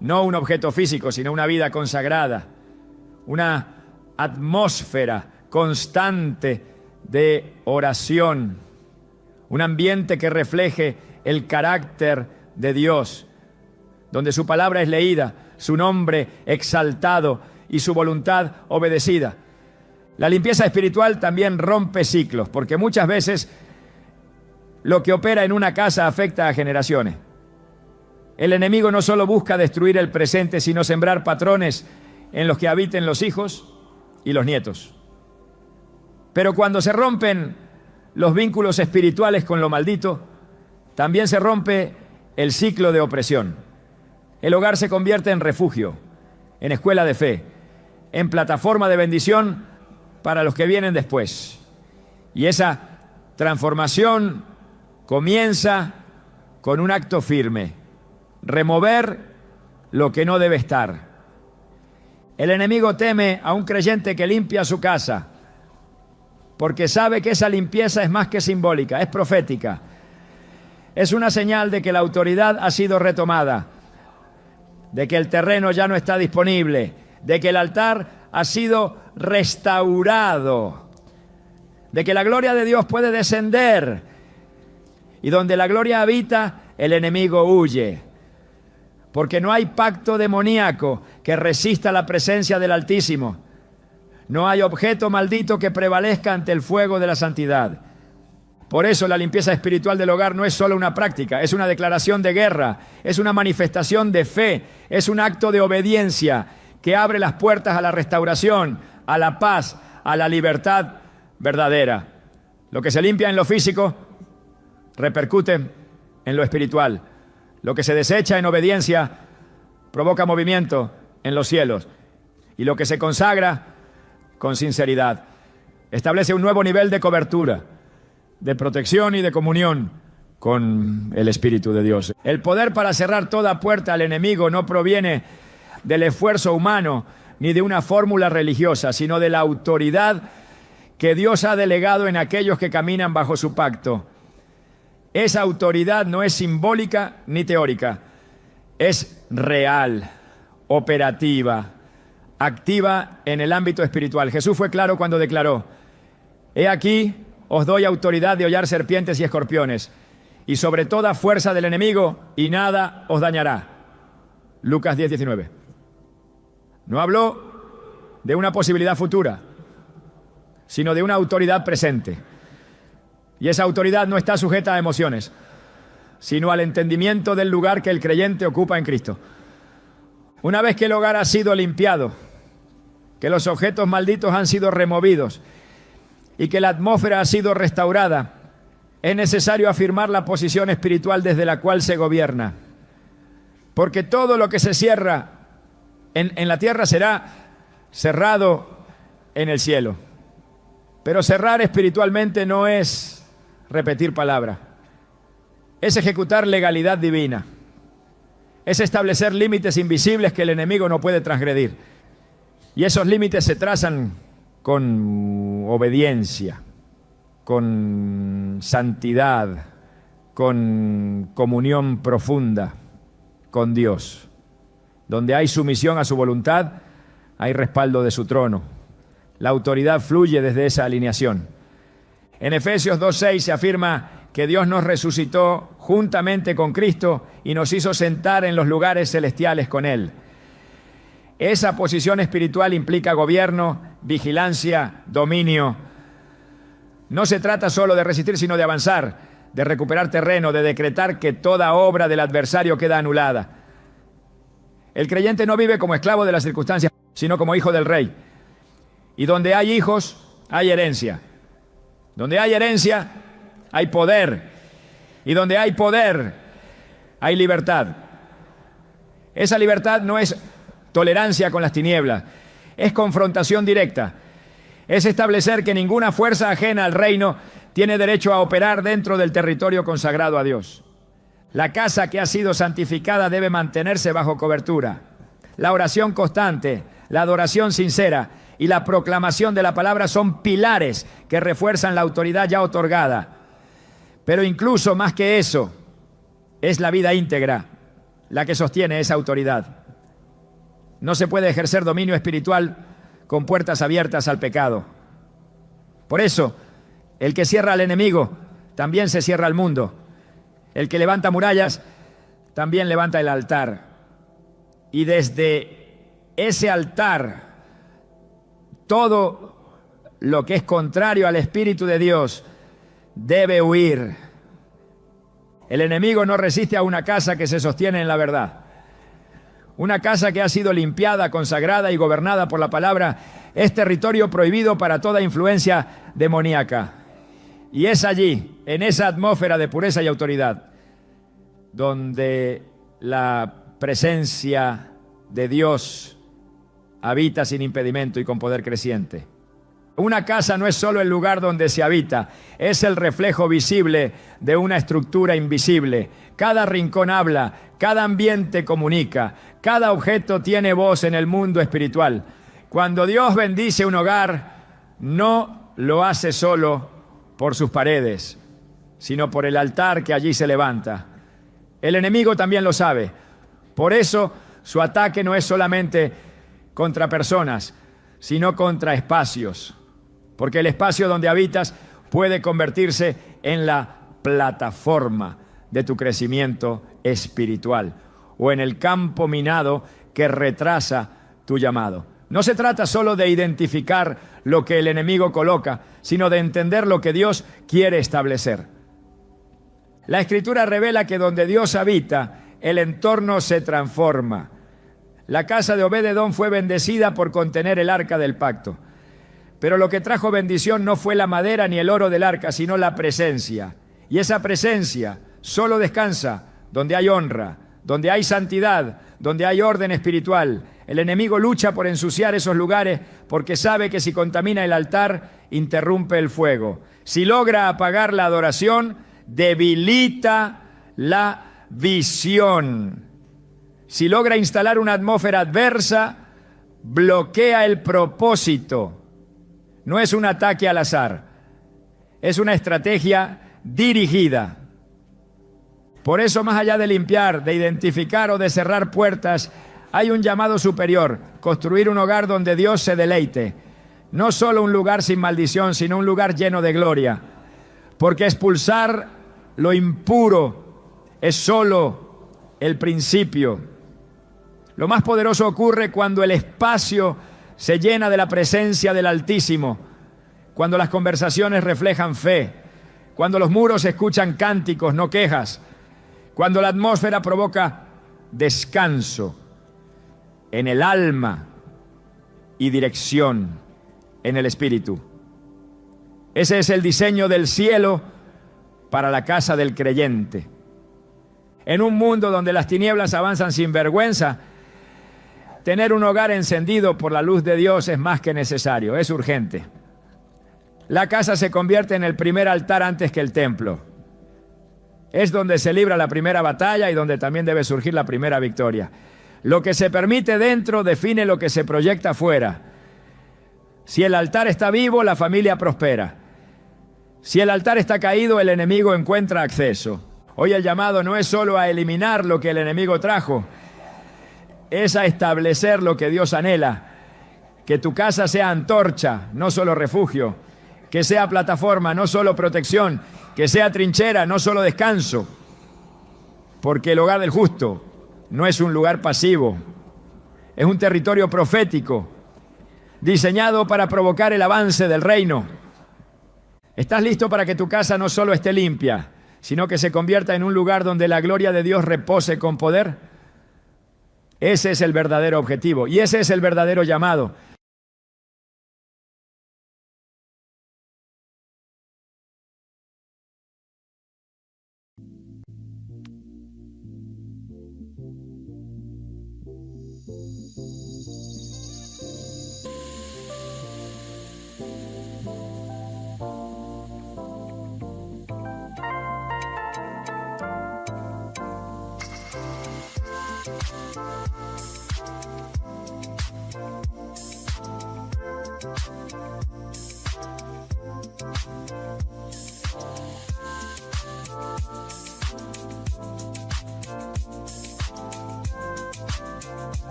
No un objeto físico, sino una vida consagrada, una atmósfera constante de oración, un ambiente que refleje el carácter de Dios, donde su palabra es leída, su nombre exaltado y su voluntad obedecida. La limpieza espiritual también rompe ciclos, porque muchas veces lo que opera en una casa afecta a generaciones. El enemigo no solo busca destruir el presente, sino sembrar patrones en los que habiten los hijos y los nietos. Pero cuando se rompen los vínculos espirituales con lo maldito, también se rompe el ciclo de opresión. El hogar se convierte en refugio, en escuela de fe, en plataforma de bendición para los que vienen después. Y esa transformación comienza con un acto firme: remover lo que no debe estar. El enemigo teme a un creyente que limpia su casa, porque sabe que esa limpieza es más que simbólica, es profética. Es una señal de que la autoridad ha sido retomada, de que el terreno ya no está disponible, de que el altar ha sido restaurado, de que la gloria de Dios puede descender, y donde la gloria habita, el enemigo huye, porque no hay pacto demoníaco que resista la presencia del Altísimo. No hay objeto maldito que prevalezca ante el fuego de la santidad. Por eso la limpieza espiritual del hogar no es solo una práctica, es una declaración de guerra, es una manifestación de fe, es un acto de obediencia que abre las puertas a la restauración, a la paz, a la libertad verdadera. Lo que se limpia en lo físico repercute en lo espiritual. Lo que se desecha en obediencia provoca movimiento en los cielos. Y lo que se consagra con sinceridad establece un nuevo nivel de cobertura, de protección y de comunión con el Espíritu de Dios. El poder para cerrar toda puerta al enemigo no proviene del esfuerzo humano ni de una fórmula religiosa, sino de la autoridad que Dios ha delegado en aquellos que caminan bajo su pacto. Esa autoridad no es simbólica ni teórica, es real, operativa, activa en el ámbito espiritual. Jesús fue claro cuando declaró: he aquí, os doy autoridad de hollar serpientes y escorpiones, y sobre toda fuerza del enemigo, y nada os dañará. Lucas 10:19. No habló de una posibilidad futura, sino de una autoridad presente. Y esa autoridad no está sujeta a emociones, sino al entendimiento del lugar que el creyente ocupa en Cristo. Una vez que el hogar ha sido limpiado, que los objetos malditos han sido removidos y que la atmósfera ha sido restaurada, es necesario afirmar la posición espiritual desde la cual se gobierna. Porque todo lo que se cierra en la tierra será cerrado en el cielo. Pero cerrar espiritualmente no es repetir palabra, es ejecutar legalidad divina, es establecer límites invisibles que el enemigo no puede transgredir. Y esos límites se trazan con obediencia, con santidad, con comunión profunda con Dios. Donde hay sumisión a su voluntad, hay respaldo de su trono. La autoridad fluye desde esa alineación. En Efesios 2:6 se afirma que Dios nos resucitó juntamente con Cristo y nos hizo sentar en los lugares celestiales con Él. Esa posición espiritual implica gobierno, vigilancia, dominio. No se trata solo de resistir, sino de avanzar, de recuperar terreno, de decretar que toda obra del adversario queda anulada. El creyente no vive como esclavo de las circunstancias, sino como hijo del Rey. Y donde hay hijos, hay herencia. Donde hay herencia, hay poder. Y donde hay poder, hay libertad. Esa libertad no es tolerancia con las tinieblas, es confrontación directa. Es establecer que ninguna fuerza ajena al reino tiene derecho a operar dentro del territorio consagrado a Dios. La casa que ha sido santificada debe mantenerse bajo cobertura. La oración constante, la adoración sincera y la proclamación de la palabra son pilares que refuerzan la autoridad ya otorgada. Pero incluso más que eso, es la vida íntegra la que sostiene esa autoridad. No se puede ejercer dominio espiritual con puertas abiertas al pecado. Por eso, el que cierra al enemigo, también se cierra al mundo. El que levanta murallas, también levanta el altar. Y desde ese altar, todo lo que es contrario al Espíritu de Dios debe huir. El enemigo no resiste a una casa que se sostiene en la verdad. Una casa que ha sido limpiada, consagrada y gobernada por la palabra es territorio prohibido para toda influencia demoníaca. Y es allí, en esa atmósfera de pureza y autoridad, donde la presencia de Dios habita sin impedimento y con poder creciente. Una casa no es solo el lugar donde se habita, es el reflejo visible de una estructura invisible. Cada rincón habla, cada ambiente comunica, cada objeto tiene voz en el mundo espiritual. Cuando Dios bendice un hogar, no lo hace solo por sus paredes, sino por el altar que allí se levanta. El enemigo también lo sabe. Por eso su ataque no es solamente contra personas, sino contra espacios. Porque el espacio donde habitas puede convertirse en la plataforma de tu crecimiento espiritual o en el campo minado que retrasa tu llamado. No se trata solo de identificar lo que el enemigo coloca, sino de entender lo que Dios quiere establecer. La Escritura revela que donde Dios habita, el entorno se transforma. La casa de Obed-Edom fue bendecida por contener el arca del pacto. Pero lo que trajo bendición no fue la madera ni el oro del arca, sino la presencia. Y esa presencia solo descansa donde hay honra, donde hay santidad, donde hay orden espiritual. El enemigo lucha por ensuciar esos lugares porque sabe que si contamina el altar, interrumpe el fuego. Si logra apagar la adoración, debilita la visión. Si logra instalar una atmósfera adversa, bloquea el propósito. No es un ataque al azar, es una estrategia dirigida. Por eso, más allá de limpiar, de identificar o de cerrar puertas, hay un llamado superior: construir un hogar donde Dios se deleite. No solo un lugar sin maldición, sino un lugar lleno de gloria. Porque expulsar lo impuro es solo el principio. Lo más poderoso ocurre cuando el espacio se llena de la presencia del Altísimo, cuando las conversaciones reflejan fe, cuando los muros escuchan cánticos, no quejas, cuando la atmósfera provoca descanso en el alma y dirección en el espíritu. Ese es el diseño del cielo para la casa del creyente. En un mundo donde las tinieblas avanzan sin vergüenza, tener un hogar encendido por la luz de Dios es más que necesario, es urgente. La casa se convierte en el primer altar antes que el templo. Es donde se libra la primera batalla y donde también debe surgir la primera victoria. Lo que se permite dentro define lo que se proyecta afuera. Si el altar está vivo, la familia prospera. Si el altar está caído, el enemigo encuentra acceso. Hoy el llamado no es solo a eliminar lo que el enemigo trajo, es a establecer lo que Dios anhela. Que tu casa sea antorcha, no solo refugio. Que sea plataforma, no solo protección. Que sea trinchera, no solo descanso. Porque el hogar del justo no es un lugar pasivo. Es un territorio profético, diseñado para provocar el avance del reino. ¿Estás listo para que tu casa no solo esté limpia, sino que se convierta en un lugar donde la gloria de Dios repose con poder? Ese es el verdadero objetivo y ese es el verdadero llamado.